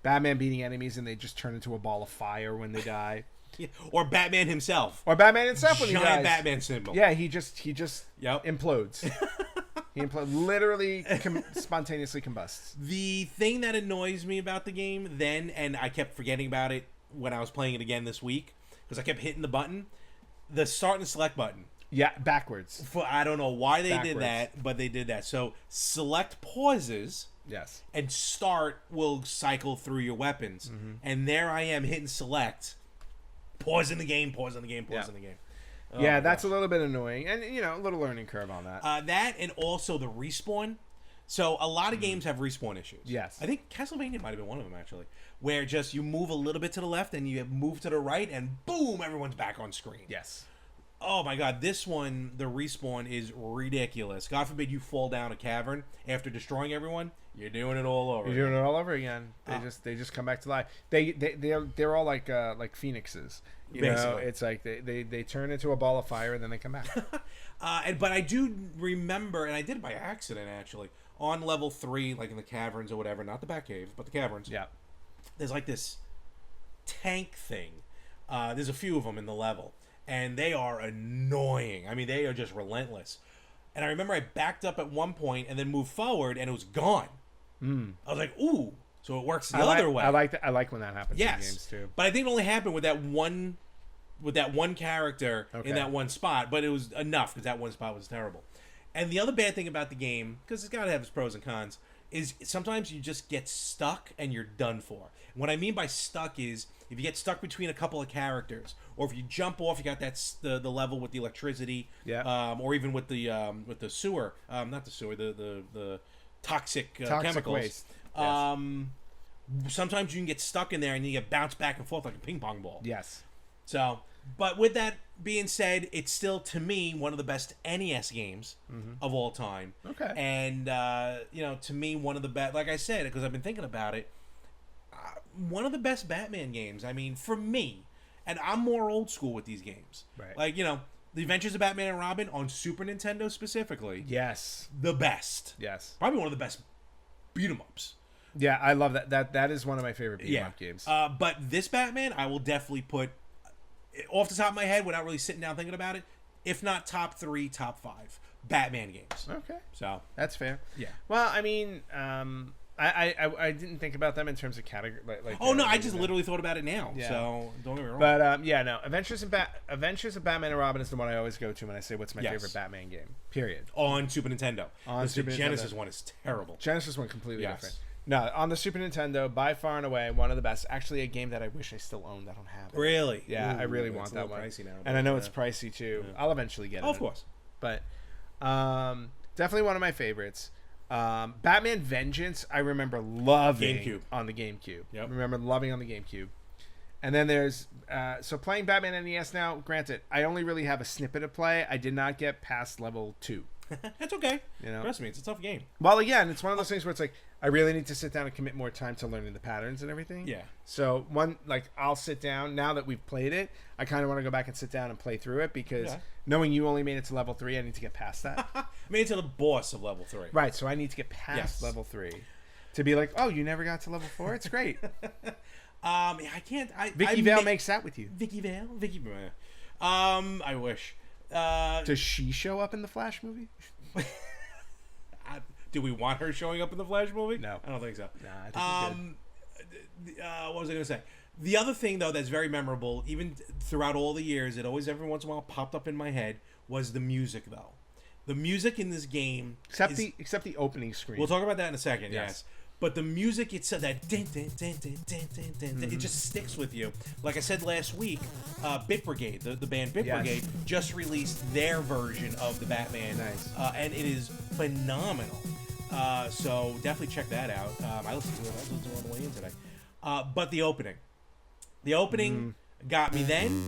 Batman beating enemies and they just turn into a ball of fire when they die. Yeah. Or Batman himself. Or Batman himself when he Giant dies. Batman symbol. Yeah, he just Yep. implodes. He literally spontaneously combusts. The thing that annoys me about the game then, and I kept forgetting about it when I was playing it again this week, because I kept hitting the button, the start and select button. Yeah, backwards. I don't know why they Backwards. did that, but they did that. So select pauses, Yes. and start will cycle through your weapons. Mm-hmm. And there I am hitting select, pause in the game, pause in the game, pause in the game. Oh, Yeah, my that's gosh. a little bit annoying, and a little learning curve on that. That and also the respawn. So a lot of games have respawn issues. Yes. I think Castlevania might have been one of them actually, where just you move a little bit to the left and you move to the right, and boom, everyone's back on screen. Yes. Oh my god, this one, the respawn is ridiculous. God forbid you fall down a cavern after destroying everyone. You're doing it all over. You're doing it all over again. They just come back to life. They're all like phoenixes. You know, Basically. it's like they turn into a ball of fire and then they come back. But I do remember, and I did it by accident actually, on level 3, like in the caverns or whatever, not the Batcave, but the caverns. Yeah. There's like this tank thing. There's a few of them in the level, and they are annoying. I mean, they are just relentless. And I remember I backed up at one point and then moved forward, and it was gone. I was like, ooh. So it works the other way. I like when that happens in Yes, games too. but I think it only happened with that one character Okay. in that one spot. But it was enough because that one spot was terrible. And the other bad thing about the game, because it's got to have its pros and cons, is sometimes you just get stuck and you're done for. What I mean by stuck is if you get stuck between a couple of characters, or if you jump off, you got the level with the electricity, or even with the sewer, not the sewer, the toxic chemicals. Waste. Yes. Sometimes you can get stuck in there and you get bounced back and forth like a ping pong ball. Yes. So, but with that being said, it's still to me one of the best NES games of all time. Okay. And to me, one of the best. Like I said, because I've been thinking about it, one of the best Batman games. I mean, for me, and I'm more old school with these games. Right. Like The Adventures of Batman and Robin on Super Nintendo specifically. Yes. The best. Yes. Probably one of the best beat 'em ups. Yeah, I love that. That is one of my favorite beat 'em up games. But this Batman, I will definitely put off the top of my head without really sitting down thinking about it. If not top 3, top 5 Batman games. Okay. So That's fair. yeah. Well, I mean, I didn't think about them in terms of category. Oh no, I just literally thought about it now. Yeah. So don't get me wrong. But yeah, no. Adventures of Batman and Robin is the one I always go to when I say what's my favorite Batman game. Period. On Super Nintendo. The Genesis one is terrible. Genesis one completely different. No, on the Super Nintendo, by far and away, one of the best. Actually, a game that I wish I still owned. I don't have it. Really? Yeah, I really want that one. Pricey now, and I know it's pricey too. Yeah. I'll eventually get it. Of course. But definitely one of my favorites. Batman Vengeance, I remember loving on the GameCube. Yep. I remember loving on the GameCube. And then there's so playing Batman NES now. Granted, I only really have a snippet of play. I did not get past level 2. That's okay. Trust me, it's a tough game. Well, again, it's one of those things where it's like I really need to sit down and commit more time to learning the patterns and everything. Yeah. So I'll sit down now that we've played it. I kind of want to go back and sit down and play through it because knowing you only made it to level 3, I need to get past that. I made it to the boss of level 3. Right. So I need to get past level 3 to be like, oh, you never got to level 4. It's great. I can't. Vicky Vale makes that with you. Vicky Vale. I wish. Does she show up in the Flash movie? Do we want her showing up in the Flash movie? No, I don't think so. Nah, I think what was I going to say? The other thing though that's very memorable, even throughout all the years, it always every once in a while popped up in my head was the music though. The music in this game, except the opening screen. We'll talk about that in a second. Yes. But the music itself, that it just sticks with you. Like I said last week, Bit Brigade, the band Bit Brigade, just released their version of the Batman. Nice. And it is phenomenal. So definitely check that out. I listened to it on the way in today. But the opening got me then,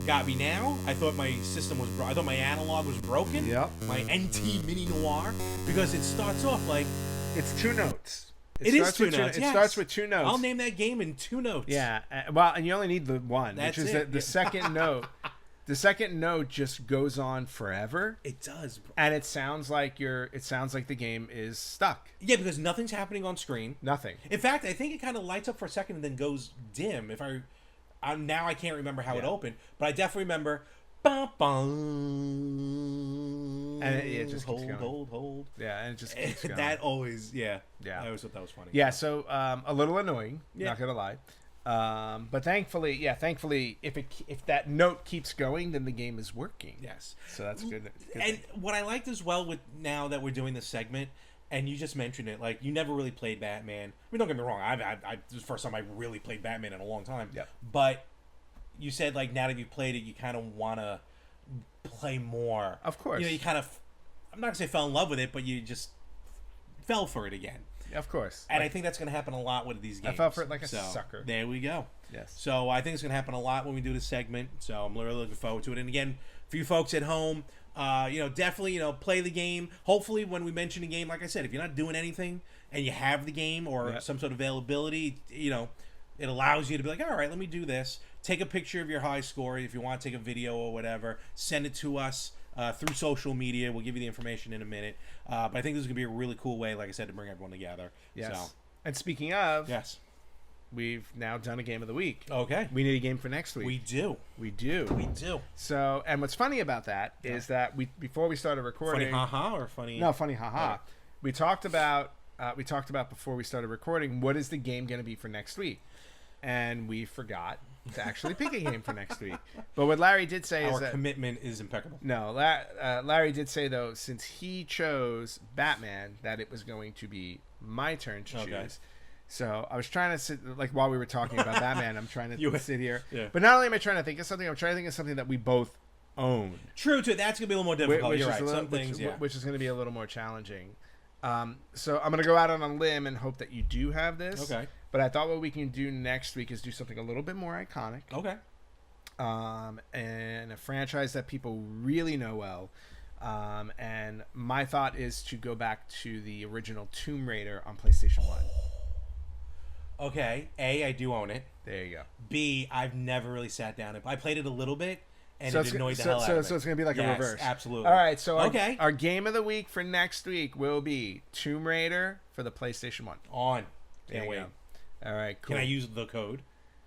got me now. I thought my system was I thought my analog was broken. Yep. My NT Mini Noir, because it starts off like it's 2 notes. It is 2 notes. It starts with 2 notes. I'll name that game in 2 notes. Yeah. Well, and you only need the one, which is the second note. The second note just goes on forever. It does, bro. And it sounds like the game is stuck. Yeah, because nothing's happening on screen. Nothing. In fact, I think it kind of lights up for a second and then goes dim. Now I can't remember how it opened, but I definitely remember. And it just keeps going. Hold. Yeah, and it just keeps going. That always, I always thought that was funny. Yeah, so a little annoying, not gonna lie. But thankfully, if that note keeps going, then the game is working. Yes. So that's good. And what I liked as well with now that we're doing this segment, and you just mentioned it, like you never really played Batman. I mean, don't get me wrong. This is the first time I really played Batman in a long time. Yeah. But you said like now that you've played it, you kind of want to play more. Of course. You kind of, I'm not gonna say fell in love with it, but you just fell for it again. Of course. And I think that's gonna happen a lot with these games. I fell for it like a sucker. There we go. Yes. So I think it's gonna happen a lot when we do this segment. So I'm really looking forward to it. And again, for you folks at home, definitely, play the game. Hopefully, when we mention a game, like I said, if you're not doing anything and you have the game or some sort of availability, it allows you to be like, all right, let me do this. Take a picture of your high score. If you want to take a video or whatever, send it to us through social media. We'll give you the information in a minute. But I think this is going to be a really cool way, like I said, to bring everyone together. Yes. So. And speaking of, yes, we've now done a game of the week. Okay. We need a game for next week. We do. So, and what's funny about that is that before we started recording, funny haha or funny? No, funny haha. Right. We talked about before we started recording, what is the game going to be for next week? And we forgot to actually pick a game for next week. But what Larry did say is that... Our commitment is impeccable. No, Larry did say, though, since he chose Batman, that it was going to be my turn to choose. So I was trying to sit... Like, while we were talking about Batman, I'm trying to sit here. Yeah. But not only am I trying to think of something, I'm trying to think of something that we both own. True, too. That's going to be a little more difficult. You're right. Which is going to be a little more challenging. So I'm going to go out on a limb and hope that you do have this. Okay. But I thought what we can do next week is do something a little bit more iconic. Okay. And a franchise that people really know well. And my thought is to go back to the original Tomb Raider on PlayStation 1. Okay. A, I do own it. There you go. B, I've never really sat down. I played it a little bit. And it annoyed the hell out of me. So it's going to be like a reverse. Absolutely. All right. So our game of the week for next week will be Tomb Raider for the PlayStation 1. On. Can't wait. Go. All right. Cool. Can I use the code?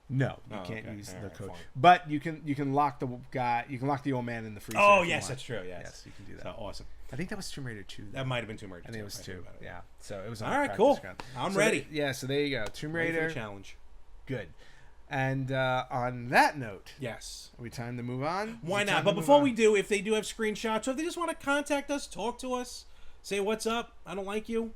No, you can't use the code. Fine. But you can lock the guy. You can lock the old man in the freezer. Oh yes, that's true. Yes, you can do that. So awesome. I think that was Tomb Raider 2. That might have been Tomb Raider. I think it was 2. Yeah. So it was on All right, practice cool. ground. I'm So ready. So there you go. Tomb Ready for Raider. the challenge. Good. And on that note, Yes. are we time to move on? Why Is it not? time But to move before on? we do, if they do have screenshots, or if they just want to contact us, talk to us, say what's up, I don't like you,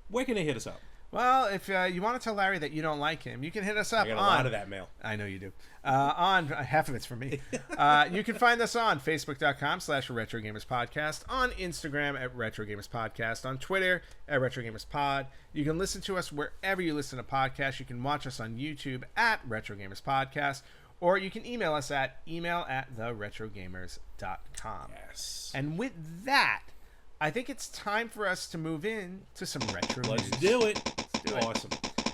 where can they hit us up? Well, if you want to tell Larry that you don't like him, you can hit us up I got a on... lot of that mail. I know you do. On half of it's from me. You can find us on Facebook.com/RetroGamersPodcast, on Instagram at RetroGamersPodcast, on Twitter at RetroGamersPod. You can listen to us wherever you listen to podcasts. You can watch us on YouTube at RetroGamersPodcast, or you can email us at email@theretrogamers.com. Yes. And with that, I think it's time for us to move in to some retro Let's news. do it. do it. Awesome.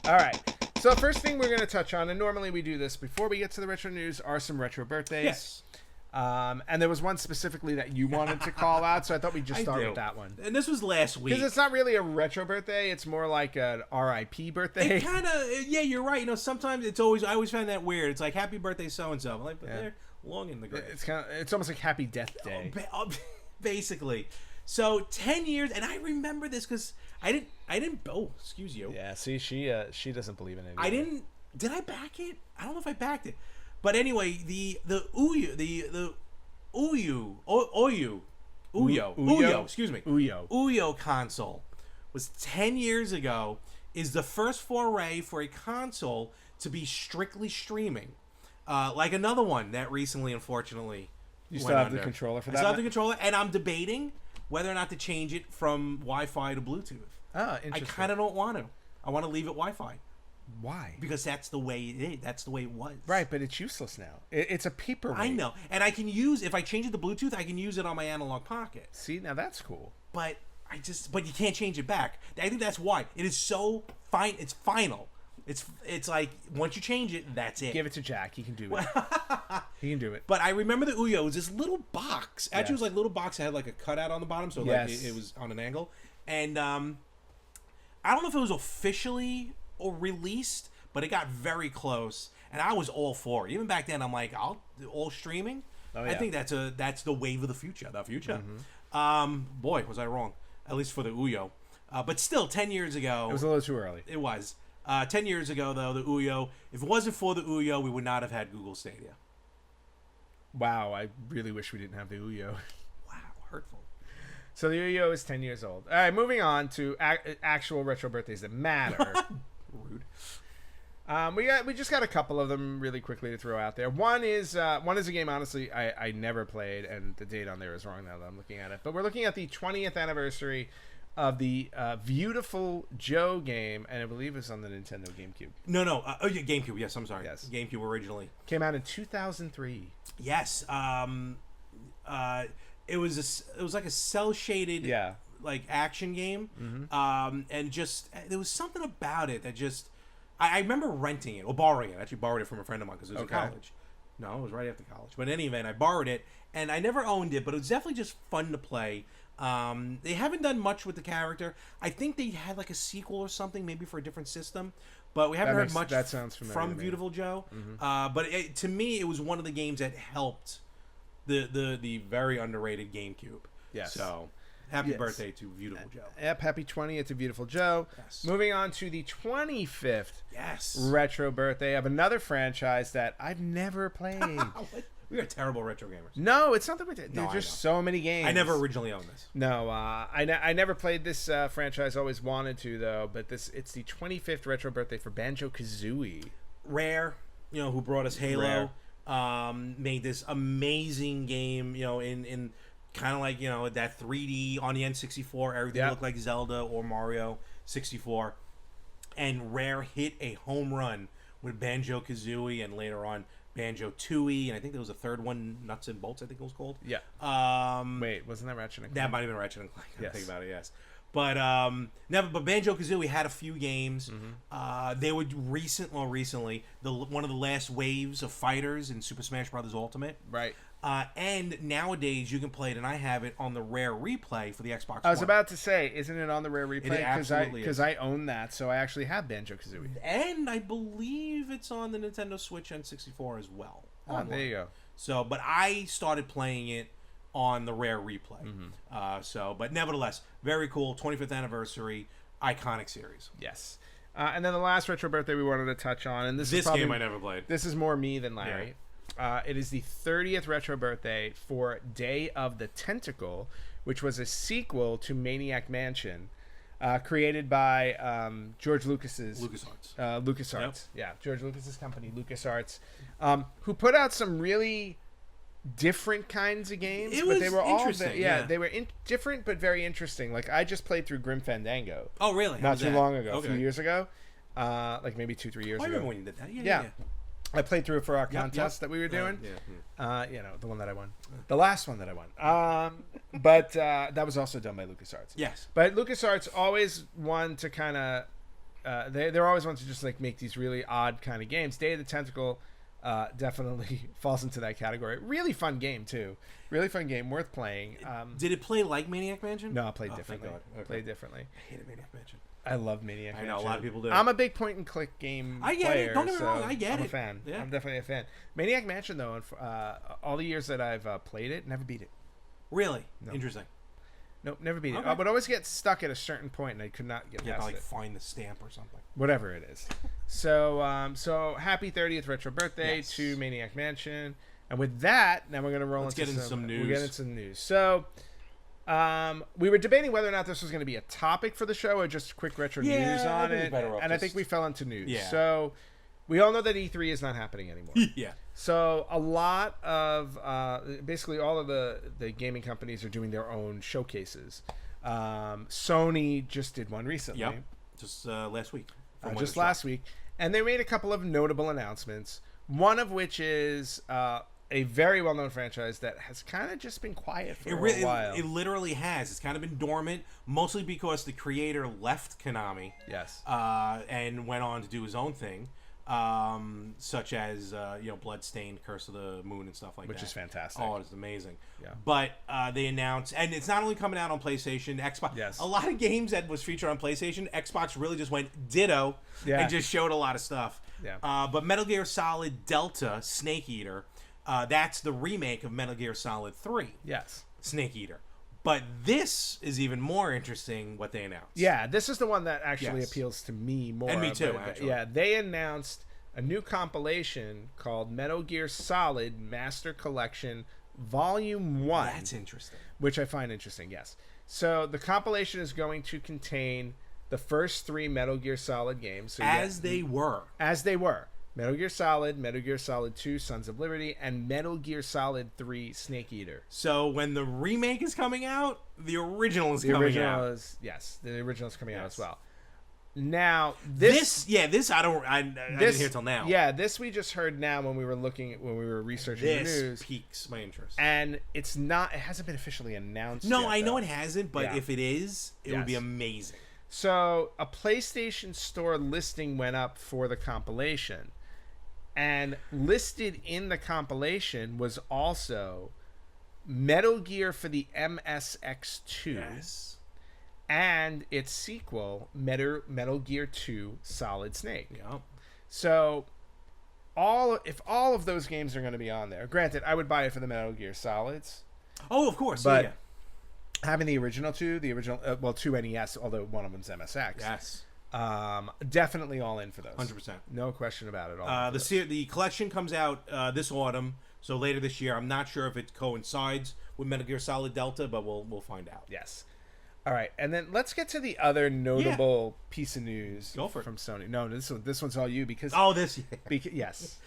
All right. So first thing we're going to touch on, and normally we do this before we get to the retro news, are some retro birthdays. Yes. And there was one specifically that you wanted to call out, so I thought we'd just start with that one. And this was last week. Because it's not really a retro birthday; it's more like an RIP birthday. It kind of, yeah, you're right. You know, sometimes I always find that weird. It's like, happy birthday, so and so. I'm like, but they're long in the grave. It's almost like Happy Death Day. Basically. So 10 years, and I remember this because I didn't. Oh, excuse you. Yeah. See, she doesn't believe in it. I didn't. Did I back it? I don't know if I backed it. But anyway, the Ouyo, excuse me, Ouyo console was 10 years ago. Is the first foray for a console to be strictly streaming, like another one that recently, unfortunately, You still have the controller for that? I still have the controller, and I'm debating whether or not to change it from Wi-Fi to Bluetooth. Oh, interesting. I kind of don't want to. I want to leave it Wi-Fi. Why? Because that's the way it is. That's the way it was. Right, but it's useless now. It's a paperweight. I know. And I can use, if I change it to Bluetooth, I can use it on my analog pocket. See, now that's cool. But but you can't change it back. I think that's why. It is so fine. It's final. It's like, once you change it, that's it. Give it to Jack. He can do it. He can do it. But I remember the Ouyo. It was this little box. Actually, it was like a little box that had like a cutout on the bottom. So like it was on an angle. And I don't know if it was officially or released, but it got very close, and I was all for it. Even back then, I'm like, all streaming. Oh, yeah. I think that's the wave of the future. Mm-hmm. Boy, was I wrong. At least for the Ouyo. But still, 10 years ago, it was a little too early. It was 10 years ago, though. The Ouyo. If it wasn't for the Ouyo, we would not have had Google Stadia. Wow, I really wish we didn't have the Ouyo. Wow, hurtful. So the Ouyo is 10 years old. All right, moving on to actual retro birthdays that matter. Rude. We just got a couple of them really quickly to throw out there. One is a game, honestly, I never played, and the date on there is wrong now that I'm looking at it. But we're looking at the 20th anniversary of the Beautiful Joe game, and I believe it's on the Nintendo GameCube. No. Yeah, GameCube. Yes, I'm sorry. Yes. GameCube originally. Came out in 2003. Yes. It was like a cel shaded like action game. Mm-hmm. And just there was something about it that just I remember renting it or borrowing it. I actually borrowed it from a friend of mine because it was in college. No, it was right after college. But in any event, I borrowed it and I never owned it, but it was definitely just fun to play. They haven't done much with the character. I think they had like a sequel or something, maybe for a different system, but we haven't heard much from Beautiful Joe. Mm-hmm. But to me, it was one of the games that helped the very underrated GameCube. Yes. So, happy birthday to Beautiful Joe. Yep, happy 20th to Beautiful Joe. Yes. Moving on to the 25th retro birthday of another franchise that I've never played. We are terrible retro gamers. No, it's not that there's just so many games. I never originally owned this. No, I never played this franchise. Always wanted to, though. But it's the 25th retro birthday for Banjo-Kazooie. Rare, who brought us Halo. Made this amazing game, in kind of like, that 3D on the N64, everything looked like Zelda or Mario 64. And Rare hit a home run with Banjo-Kazooie and later on Banjo-Tooie, and I think there was a third one, Nuts and Bolts, I think it was called. Yeah. Wait, wasn't that Ratchet and Clank? That might have been Ratchet and Clank. Yes. Think about it, yes. But but Banjo-Kazooie had a few games. Mm-hmm. They were recently one of the last waves of fighters in Super Smash Bros. Ultimate. Right. And nowadays you can play it, and I have it on the Rare Replay for the Xbox One. I was about to say, isn't it on the Rare Replay? It absolutely because I own that, so I actually have Banjo-Kazooie. And I believe it's on the Nintendo Switch N64 as well. Oh, there you go. So, but I started playing it on the Rare replay. But nevertheless, very cool. 25th anniversary, iconic series. Yes. And then the last retro birthday we wanted to touch on, and this is probably, game I never played. This is more me than Larry. It is the 30th retro birthday for Day of the Tentacle, which was a sequel to Maniac Mansion, created by George Lucas's LucasArts. LucasArts, George Lucas's company, LucasArts, who put out some really different kinds of games. It but was they were all interesting, they were different but very interesting. Like I just played through Grim Fandango. Oh, really? Not too long ago, a few years ago, like maybe 2-3 years I ago. remember when you did that. Yeah. I played through it for our contest that we were doing. The one that I won. The last one that I won. But that was also done by LucasArts. Yes. But LucasArts always want to kind of... they're always want to just like make these really odd kind of games. Day of the Tentacle definitely falls into that category. Really fun game, too. Really fun game, worth playing. Did it play like Maniac Mansion? No, it played differently. Okay. Played differently. I hated Maniac Mansion. I love Maniac Mansion. I know, a lot of people do. I'm a big point-and-click game I get player. it. Don't get me so wrong. I get I'm it. a fan. Yeah. I'm definitely a fan. Maniac Mansion, though, all the years that I've played it, never beat it. Really? No. Interesting. Nope, never beat it. Okay. I would always get stuck at a certain point, and I could not get You have past to, it. find the stamp or something. Whatever it is. So happy 30th retro birthday Yes. to Maniac Mansion. And with that, now we're going to roll Let's into get into some news. We'll get into some news. So... we were debating whether or not this was going to be a topic for the show or just quick retro news I on think it. we're better off And I just- think we fell into news. Yeah. So we all know that E3 is not happening anymore. Yeah. So a lot of basically all of the gaming companies are doing their own showcases. Sony just did one recently. Yep. Just last week. Just last week. And they made a couple of notable announcements. One of which is a very well-known franchise that has kind of just been quiet for a while. It literally has. It's kind of been dormant, mostly because the creator left Konami. Yes. And went on to do his own thing, such as Bloodstained, Curse of the Moon, and stuff like that. Which is fantastic. Oh, it's amazing. Yeah. But they announced, and it's not only coming out on PlayStation, Xbox. Yes. A lot of games that was featured on PlayStation, Xbox really just went ditto Yeah. and just showed a lot of stuff. Yeah. But Metal Gear Solid Delta Snake Eater, that's the remake of Metal Gear Solid 3 Yes. Snake Eater. But this is even more interesting what they announced. Yeah, this is the one that actually Yes. appeals to me more. And me too, but, actually. Yeah, they announced a new compilation called Metal Gear Solid Master Collection Volume 1. That's interesting. Which I find interesting, yes. So the compilation is going to contain the first 3 Metal Gear Solid games. So They were. As they were. Metal Gear Solid 2, Sons of Liberty, and Metal Gear Solid 3, Snake Eater. So when the remake is coming out, the original is coming out. The original is coming out as well. Now this I didn't hear till now. Yeah, this we just heard now when we were researching the news. This piques my interest. And it hasn't been officially announced. No, yet, I know though. it hasn't, but Yeah. if it is, it would be Yes. amazing. So a PlayStation Store listing went up for the compilation, and listed in the compilation was also Metal Gear for the MSX2. Yes. And its sequel, Metal Gear 2 Solid Snake. Yep. So, if all of those games are going to be on there, granted, I would buy it for the Metal Gear Solids. Oh, of course. But yeah. having the original 2 NES, although one of them's MSX. Yes. Definitely all in for those. 100%. No question about it. The collection comes out this autumn, so later this year. I'm not sure if it coincides with Metal Gear Solid Delta, but we'll find out. Yes. All right, and then let's get to the other notable piece of news from Sony. No, this one's all you because yes,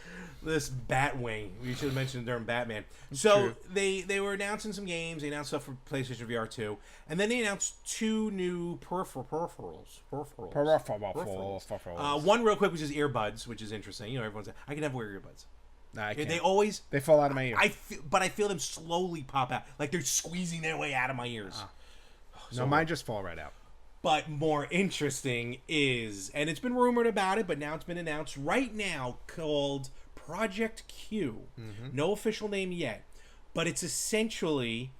this Batwing. We should have mentioned it during Batman. So True. they were announcing some games. They announced stuff for PlayStation VR 2, and then they announced 2 new peripherals. One real quick, which is earbuds, which is interesting. Everyone's like, I can never wear earbuds. No, I can't. They fall out of my ear. I feel them slowly pop out, like they're squeezing their way out of my ears. No, mine just fall right out. But more interesting is, and it's been rumored about it, but now it's been announced right now, called Project Q. Mm-hmm. No official name yet, but it's essentially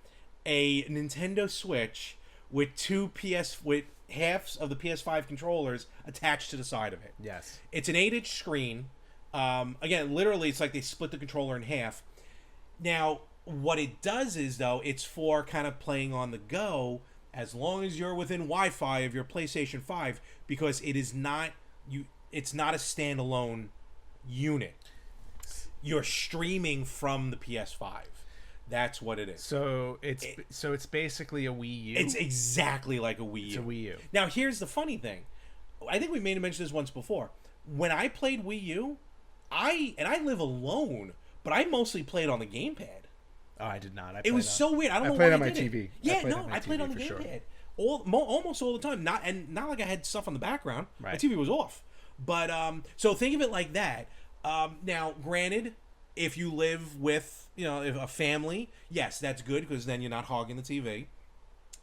a Nintendo Switch with with halves of the PS5 controllers attached to the side of it. Yes. It's an 8-inch screen. Again, literally, it's like they split the controller in half. Now, what it does is, though, it's for kind of playing on the go as long as you're within Wi-Fi of your PlayStation 5, because it is not it's not a standalone unit. You're streaming from the PS5. That's what it is. So it's basically a Wii U. It's exactly like a Wii U. It's a Wii U. Now, here's the funny thing. I think we may have mentioned this once before. When I played Wii U, I live alone, but I mostly played on the gamepad. Oh, I did not. It was so weird. I don't know played why on my I did TV. it. Yeah, I TV played on the for gamepad. sure. Almost all the time. Not like I had stuff on the background. Right. My TV was off. But so think of it like that. Now, granted, if you live with if a family, yes, that's good, because then you're not hogging the TV.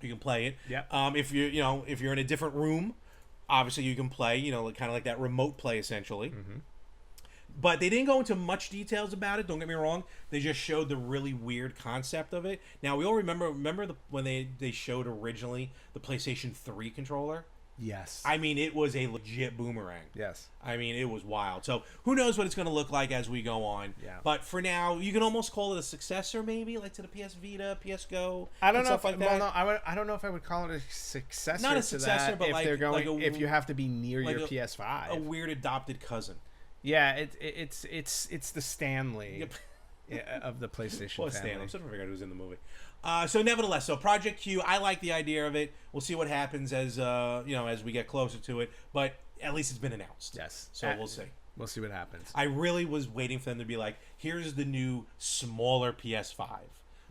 You can play it. Yeah. If you're in a different room, obviously you can play. Kind of like that remote play essentially. Mm-hmm. But they didn't go into much details about it. Don't get me wrong. They just showed the really weird concept of it. Now, we all remember when they showed originally the PlayStation 3 controller? Yes. I mean, it was a legit boomerang. Yes. I mean, it was wild. So, who knows what it's going to look like as we go on. Yeah. But for now, you can almost call it a successor, maybe, like to the PS Vita, PS Go, I don't know stuff if, like that. Well, no, I don't know if I would call it a successor. Not a to successor, that but if like- they're going, like a- if you have to be near like your a- PS5. A weird adopted cousin. Yeah, it's the Stanley Yep. of the PlayStation Well, family. Stan. I'm trying to figure out who's in the movie. So nevertheless, Project Q, I like the idea of it. We'll see what happens as as we get closer to it. But at least it's been announced. Yes. So we'll see. We'll see what happens. I really was waiting for them to be like, here's the new smaller PS5.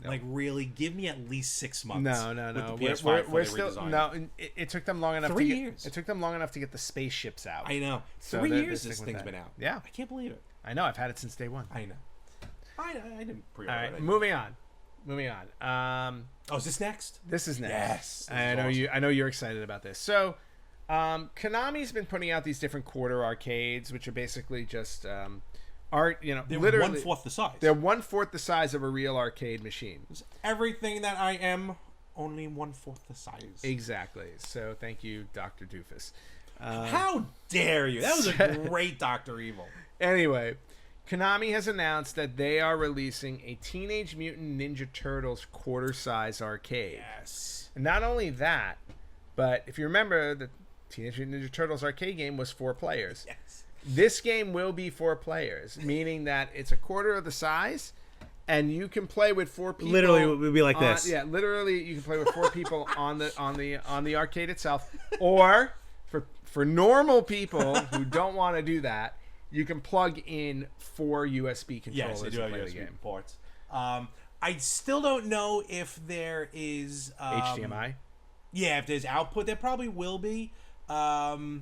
No. Like, really, give me at least 6 months. No. With the We're, PS5 we're, before we're they still redesign no. it. It took them long enough. 3 to get, years. It took them long enough to get the spaceships out. I know. So 3 they're years this sticking with thing's that. been out. Yeah. I can't believe it. I know. I've had it since day one. I know. I didn't pre-order All right, it. moving on. Oh, is this next? This is next. Yes, this I is know awesome. you. I know you're excited about this. So, Konami's been putting out these different quarter arcades, which are basically just art. They're literally 1/4 the size. they're 1/4 the size of a real arcade machine. It's everything that I am, only 1/4 the size. Exactly. So thank you, Dr. Doofus. How dare you? That was a great Dr. Evil. Anyway, Konami has announced that they are releasing a Teenage Mutant Ninja Turtles quarter-size arcade. Yes. And not only that, but if you remember, the Teenage Mutant Ninja Turtles arcade game was 4 players. Yes. This game will be 4 players, meaning that it's a quarter of the size, and you can play with 4 people. Literally, it would be like this. Yeah, literally, you can play with 4 people on the arcade itself, or for normal people who don't want to do that, you can plug in 4 USB controllers Yes, they do to have play the USB game. ports. I still don't know if there is HDMI. Yeah, if there's output, there probably will be. Wow,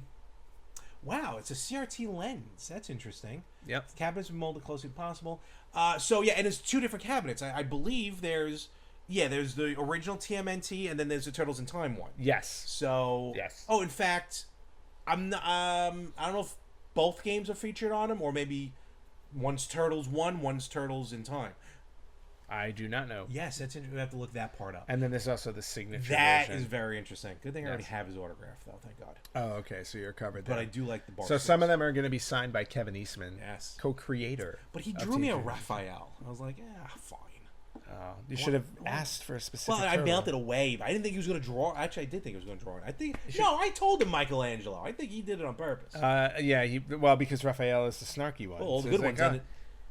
it's a CRT lens. That's interesting. Yep. Cabinets are molded closely as possible. So yeah, and there's 2 different cabinets. I believe there's the original TMNT, and then there's the Turtles in Time one. Yes. So Yes. Oh, in fact, I'm not. I don't know if both games are featured on them, or maybe one's Turtles 1, one's Turtles in Time. I do not know. Yes, that's interesting. We have to look that part up. And then there's also the signature That version. is very interesting. Good thing I already Yes. have his autograph, though. Thank God. Oh, okay. So you're covered there. But I do like the bar. So some of them are going to be signed by Kevin Eastman, Yes. co-creator. But he of drew me a Teenage Mutant Ninja Raphael. I was like, fine. You should have asked for a specific. Well, I turtle. mailed it away, but I didn't think he was going to draw. Actually, I did think he was going to draw it. I told him Michelangelo. I think he did it on purpose. Yeah. Because Raphael is the snarky one. Well, all the So good he's ones like, ended.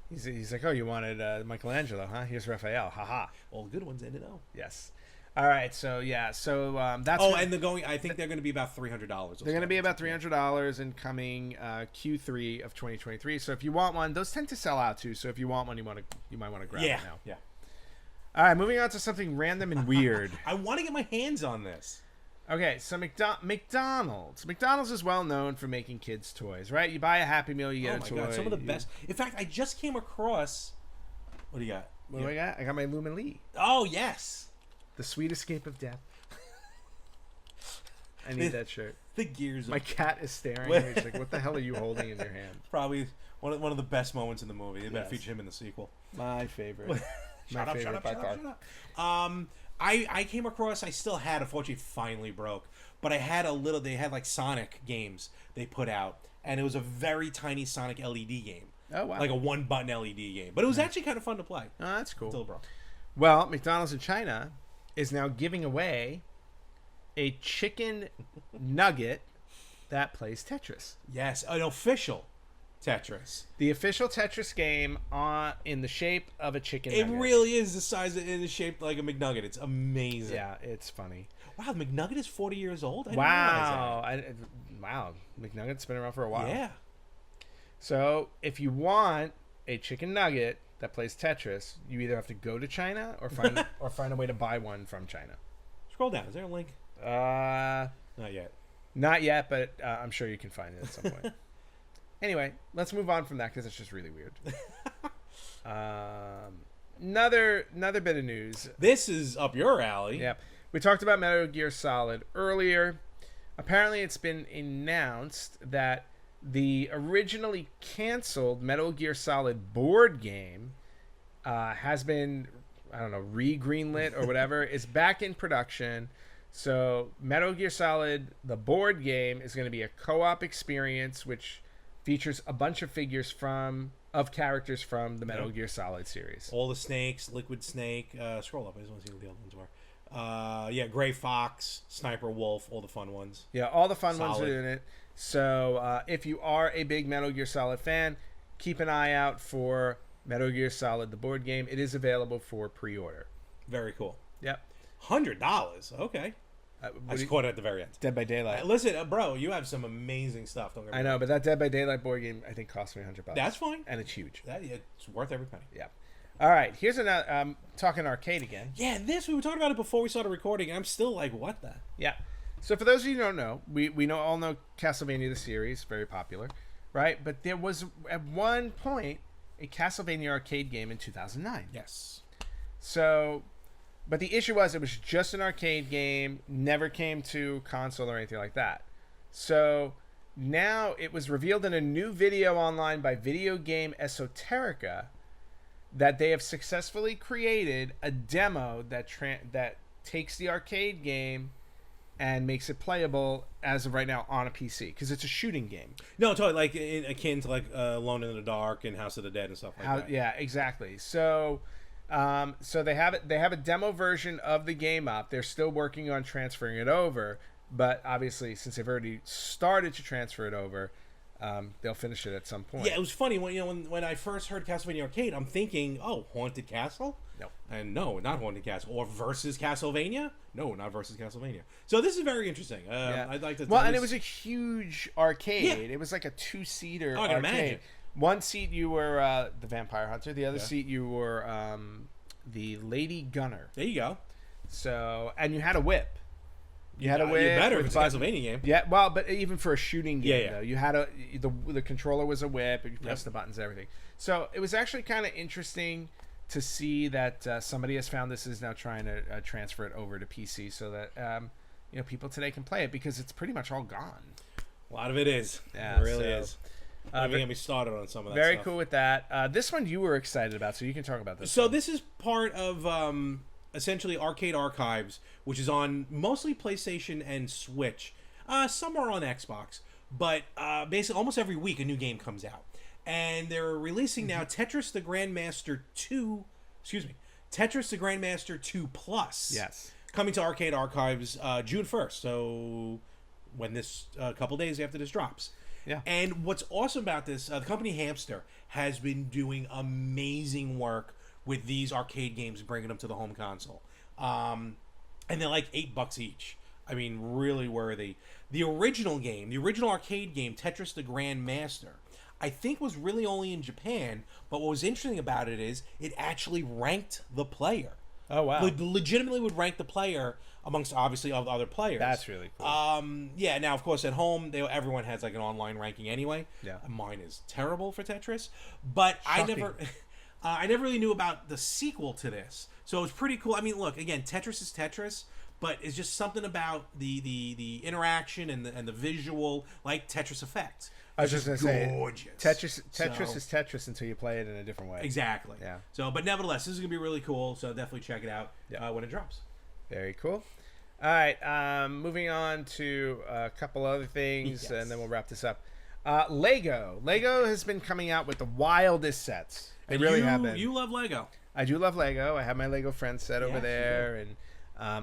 He's like, oh, you wanted Michelangelo, huh? Here's Raphael. Haha. All the good ones ended up. Yes. All right. So yeah. So that's. Oh, and I think they're going to be about $300. They're going to be about $300 in coming Q3 of 2023. So if you want one, those tend to sell out too. So if you want one, you might want to grab it now. Yeah. All right, moving on to something random and weird. I want to get my hands on this. Okay, so McDonald's. McDonald's is well known for making kids' toys, right? You buy a Happy Meal, you get a toy. God, some of the best. In fact, I just came across. What do you got? What do I got? I got my Lumen Lee. Oh yes, The Sweet Escape of Death. I need that shirt. the gears. My cat is staring at me. She's like, what the hell are you holding in your hand? Probably one of the best moments in the movie. They better Yes. feature him in the sequel. My favorite. Shut up, by far. shut up. I came across. I still had. Unfortunately, it finally broke. But I had They had like Sonic games they put out, and it was a very tiny Sonic LED game. Oh, wow. Like a 1-button LED game, but it was actually kind of fun to play. Oh, that's cool. Until it broke. Well, McDonald's in China is now giving away a chicken nugget that plays Tetris. Yes, an official Tetris. The official Tetris game in the shape of a chicken It nugget. really is the size and is shaped like a McNugget. It's amazing. Yeah, it's funny. Wow, the McNugget is 40 years old? I didn't Wow. realize Wow. McNugget's been around for a that. while. Yeah. So if you want a chicken nugget that plays Tetris, you either have to go to China or find a way to buy one from China. Scroll down. Is there a link? Not yet. Not yet, but I'm sure you can find it at some point. Anyway, let's move on from that because it's just really weird. Another bit of news. This is up your alley. Yeah, we talked about Metal Gear Solid earlier. Apparently, it's been announced that the originally canceled Metal Gear Solid board game has been, I don't know, re-greenlit or whatever, is back in production. So Metal Gear Solid, the board game, is going to be a co-op experience, which features a bunch of figures of characters from the Metal Gear Solid series. All the snakes, Liquid Snake. Scroll up. I just want to see what the other ones were. Yeah, Gray Fox, Sniper Wolf, all the fun ones. Yeah, all the fun ones Solid. are in it. So if you are a big Metal Gear Solid fan, keep an eye out for Metal Gear Solid, the board game. It is available for pre-order. Very cool. Yep. $100. Okay. I just caught it at the very end. Dead by Daylight. Listen, bro, you have some amazing stuff. Don't get me I know, wrong. but that Dead by Daylight board game, I think, cost me $100. That's fine. And it's huge. It's worth every penny. Yeah. All right. Here's another. Talking arcade again. Yeah, we were talking about it before we started recording. And I'm still like, what the? Yeah. So for those of you who don't know, we all know Castlevania the series, very popular, right? But there was at one point a Castlevania arcade game in 2009. Yes. So, but the issue was it was just an arcade game, never came to console or anything like that. So now it was revealed in a new video online by Video Game Esoterica that they have successfully created a demo that takes the arcade game and makes it playable as of right now on a PC because it's a shooting game. No, totally. Like akin to like Alone in the Dark and House of the Dead and stuff like that. Yeah, exactly. So, so they have it. They have a demo version of the game up. They're still working on transferring it over, but obviously, since they've already started to transfer it over, they'll finish it at some point. Yeah, it was funny when I first heard Castlevania Arcade, I'm thinking, oh, Haunted Castle? No. And no, not Haunted Castle. Or versus Castlevania? No, not versus Castlevania. So this is very interesting. Yeah. I'd like to. Well, and it was a huge arcade. Yeah. It was like a 2-seater Oh, I can arcade. imagine. One seat you were the Vampire Hunter. The other seat you were the Lady Gunner. There you go. So, and you had a whip. You had a whip. You're better if with it's a Castlevania game. Yeah, well, but even for a shooting game, Yeah. though, you had the controller was a whip, and you press the buttons and everything. So it was actually kind of interesting to see that somebody has found this is now trying to transfer it over to PC so that people today can play it because it's pretty much all gone. A lot of it is. Yeah, it really so, is. Don't even get me started on some of that Very stuff. cool with that. This one you were excited about, so you can talk about this. So one. this is part of essentially Arcade Archives, which is on mostly PlayStation and Switch. Some are on Xbox, but basically almost every week a new game comes out. And they're releasing now Tetris the Grandmaster 2, Tetris the Grandmaster 2 Plus. Yes. Coming to Arcade Archives June 1st. So when this, a couple days after this drops. Yeah. And what's awesome about this, the company Hamster has been doing amazing work with these arcade games, bringing them to the home console. And they're like $8 each. I mean, really worthy. The original game, the original arcade game, Tetris the Grandmaster, I think was really only in Japan, but what was interesting about it is it actually ranked the player. Oh, wow. Legitimately would rank the player amongst obviously other players. That's really cool. Yeah, now of course at home everyone has like an online ranking anyway. Yeah. Mine is terrible for Tetris, but Shocking. I never really knew about the sequel to this. So it was pretty cool. I mean, look, again, Tetris is Tetris, but it's just something about the interaction and the visual, like Tetris Effect. I was just gonna say, gorgeous. Tetris is Tetris until you play it in a different way. Exactly. Yeah. So, but nevertheless, this is gonna be really cool. So definitely check it out when it drops. Very cool. All right, moving on to a couple other things, Yes. and then we'll wrap this up. Lego. Lego has been coming out with the wildest sets. They And really have been. You love Lego. I do love Lego. I have my Lego Friends set over Yes, you there, and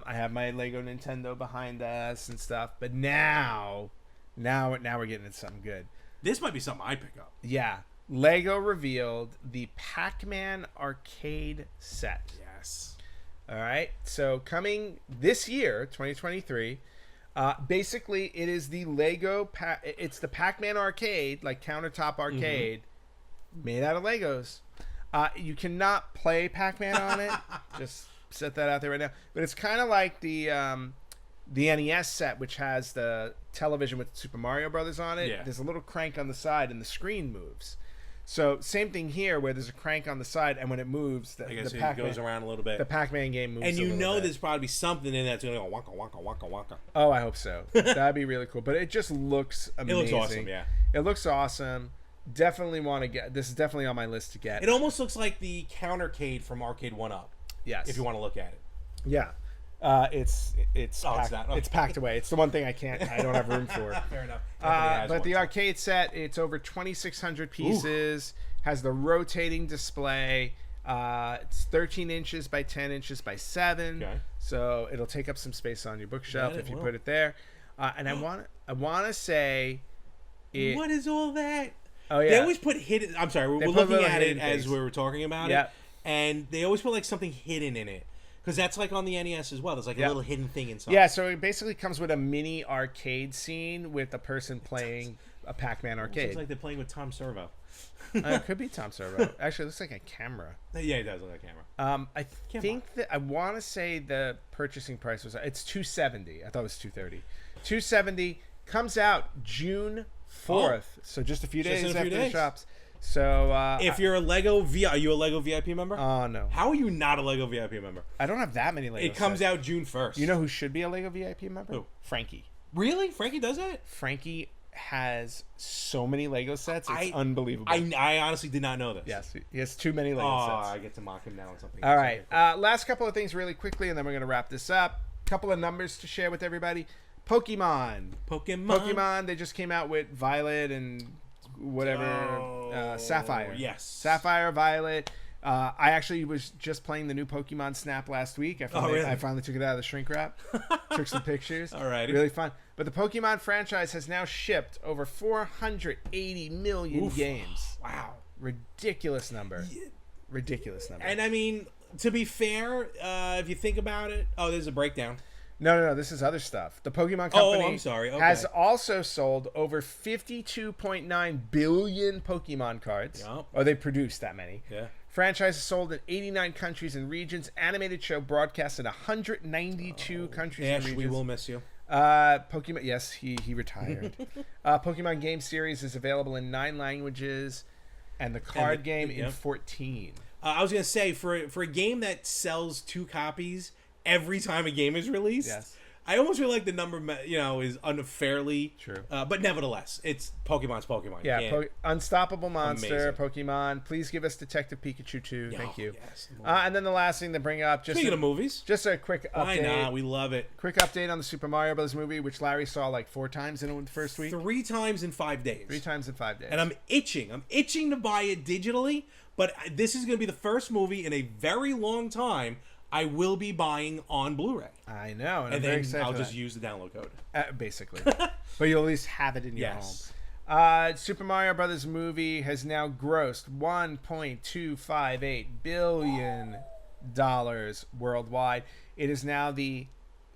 I have my Lego Nintendo behind us and stuff. But now we're getting into something good. This might be something I pick up. Yeah, Lego revealed the Pac-Man arcade set. Yes. All right, so coming this year, 2023. Basically, it is the Lego. It's the Pac-Man arcade, like countertop arcade, made out of Legos. You cannot play Pac-Man on it. Just set that out there right now. But it's kind of like the NES set, which has the television with Super Mario Brothers on it. Yeah. There's a little crank on the side, and the screen moves. So same thing here, where there's a crank on the side, and when it moves, I guess the it Pac-Man goes around a little bit. the Pac-Man game moves. And you a little know bit. there's probably something in that's going to go wonka, wonka, wonka, wonka. Oh, I hope so. That'd be really cool. But it just looks It amazing. looks awesome, yeah. It looks awesome. Definitely want to get. This is definitely on my list to get. It almost looks like the countercade from Arcade 1-Up, Yes. if you want to look at it. Yeah. It's Oh, it's packed, not. Okay. it's packed away. It's the one thing I don't have room for. Fair enough. But the arcade set, it's over 2,600 pieces. Has the rotating display. It's 13 inches by 10 inches by 7. Okay. So it'll take up some space on your bookshelf Yeah, it if you will. put it there. And I want to say, it. What is all that? Oh yeah. They always put hidden. I'm sorry, we're They put looking little at it hidden as things. we were talking about Yeah. it, and they always put like something hidden in it because that's like on the NES as well. There's like Yeah. a little hidden thing inside. Yeah, so it basically comes with a mini arcade scene with a person playing a Pac-Man It arcade. seems like they're playing with Tom Servo. It could be Tom Servo. Actually, it looks like a camera. Yeah, it does look like a camera. I think that I want to say the purchasing price was it's $270. I thought it was $230. $270 comes out June 4th, so just a few Just days in a few after the days. shops. So If you're a Lego are you a Lego VIP member? no, How are you not a Lego VIP member? I don't have that many Lego. It comes sets. out June 1st. You know who should be a Lego VIP member? Who? Frankie. Really? Frankie does that? Frankie has so many Lego sets. It's I- unbelievable. I honestly did not know this. Yes, he has too many Lego Oh, sets. I get to mock him now on something. All right. Last couple of things really quickly, and then we're going to wrap this up. Couple of numbers to share with everybody. Pokemon. Pokemon, they just came out with Violet and whatever. Sapphire. Yes. Sapphire, Violet. I actually was just playing the new Pokemon Snap last week. Really? I finally took it out of the shrink wrap. Took some pictures. Alrighty. Really fun. But the Pokemon franchise has now shipped over 480 million games. Wow. Ridiculous number. Ridiculous number. And I mean, to be fair, if you think about it, there's a breakdown. No. This is other stuff. The Pokemon Company I'm sorry. Okay. has also sold over 52.9 billion Pokemon cards. Yup. Or they produced that many. Yeah. Franchise is sold in 89 countries and regions. Animated show broadcast in 192 countries and Ash, regions. we will miss you. Pokemon. Yes, he retired. Pokemon game series is available in 9 languages, and the card game in 14. I was gonna say for a game that sells 2 copies every time a game is released. Yes. I almost feel like the number, is unfairly True. But nevertheless, it's Pokemon's Pokemon. Yeah, You can't- Unstoppable Monster, Amazing. Pokemon. Please give us Detective Pikachu too. Yeah, Thank you. yes. And then the last thing to bring up, just Speaking of movies, just a quick why update. not? We love it. Quick update on the Super Mario Bros. Movie, which Larry saw like 4 times in the first week. 3 times in 5 days. 3 times in 5 days. And I'm itching. I'm itching to buy it digitally, but this is going to be the first movie in a very long time I will be buying on Blu-ray. I know, and I'm And very then excited I'll for just that. use the download code. Basically. But you'll at least have it in your Yes. home. Super Mario Brothers movie has now grossed $1.258 billion worldwide. It is now the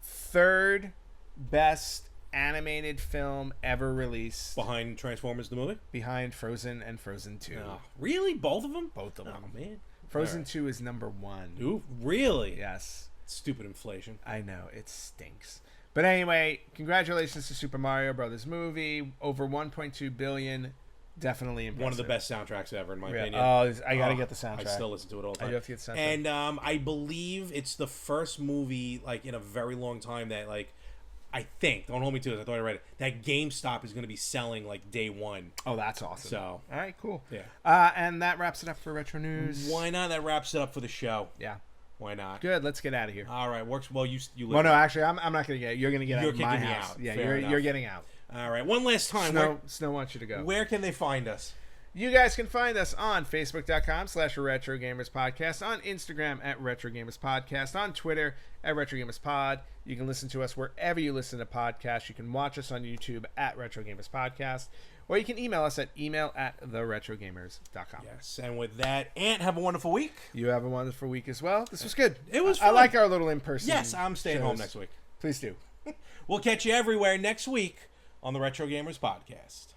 3rd best animated film ever released, Behind Transformers the movie? behind Frozen and Frozen 2. Oh, really? Both of them? Both of them. Oh, man. Frozen Alright. 2 is number 1. Ooh, really? Yes. Stupid inflation. I know, it stinks. But anyway, congratulations to Super Mario Brothers movie. Over 1.2 billion. Definitely impressive. One of the best soundtracks ever, in my Yeah. opinion. Oh, I gotta get the soundtrack. I still listen to it all the I time. do have to get the soundtrack. And I believe it's the first movie, like, in a very long time that, like, I think, don't hold me to it, I thought I read it, that GameStop is going to be selling, like, day one. Oh, that's awesome. So, All right, cool. yeah. And that wraps it up for Retro News. Why not? That wraps it up for the show. Yeah. Why not? Good. Let's get out of here. All right, works. Well, you live Well, no, actually, I'm not gonna get. You're gonna get You're out of my kicking me house. out. Yeah, Fair you're enough. getting out. All right, one last time. Snow wants you to go. Where can they find us? You guys can find us on Facebook.com/RetroGamersPodcast, on Instagram @RetroGamersPodcast, on Twitter @RetroGamersPod. You can listen to us wherever you listen to podcasts. You can watch us on YouTube @RetroGamersPodcast, or you can email us at email@theretrogamers.com. Yes, and with that, Ant, have a wonderful week. You have a wonderful week as well. This was good. It was I fun. like our little in-person Yes, I'm staying shows. home next week. Please do. We'll catch you everywhere next week on the Retro Gamers Podcast.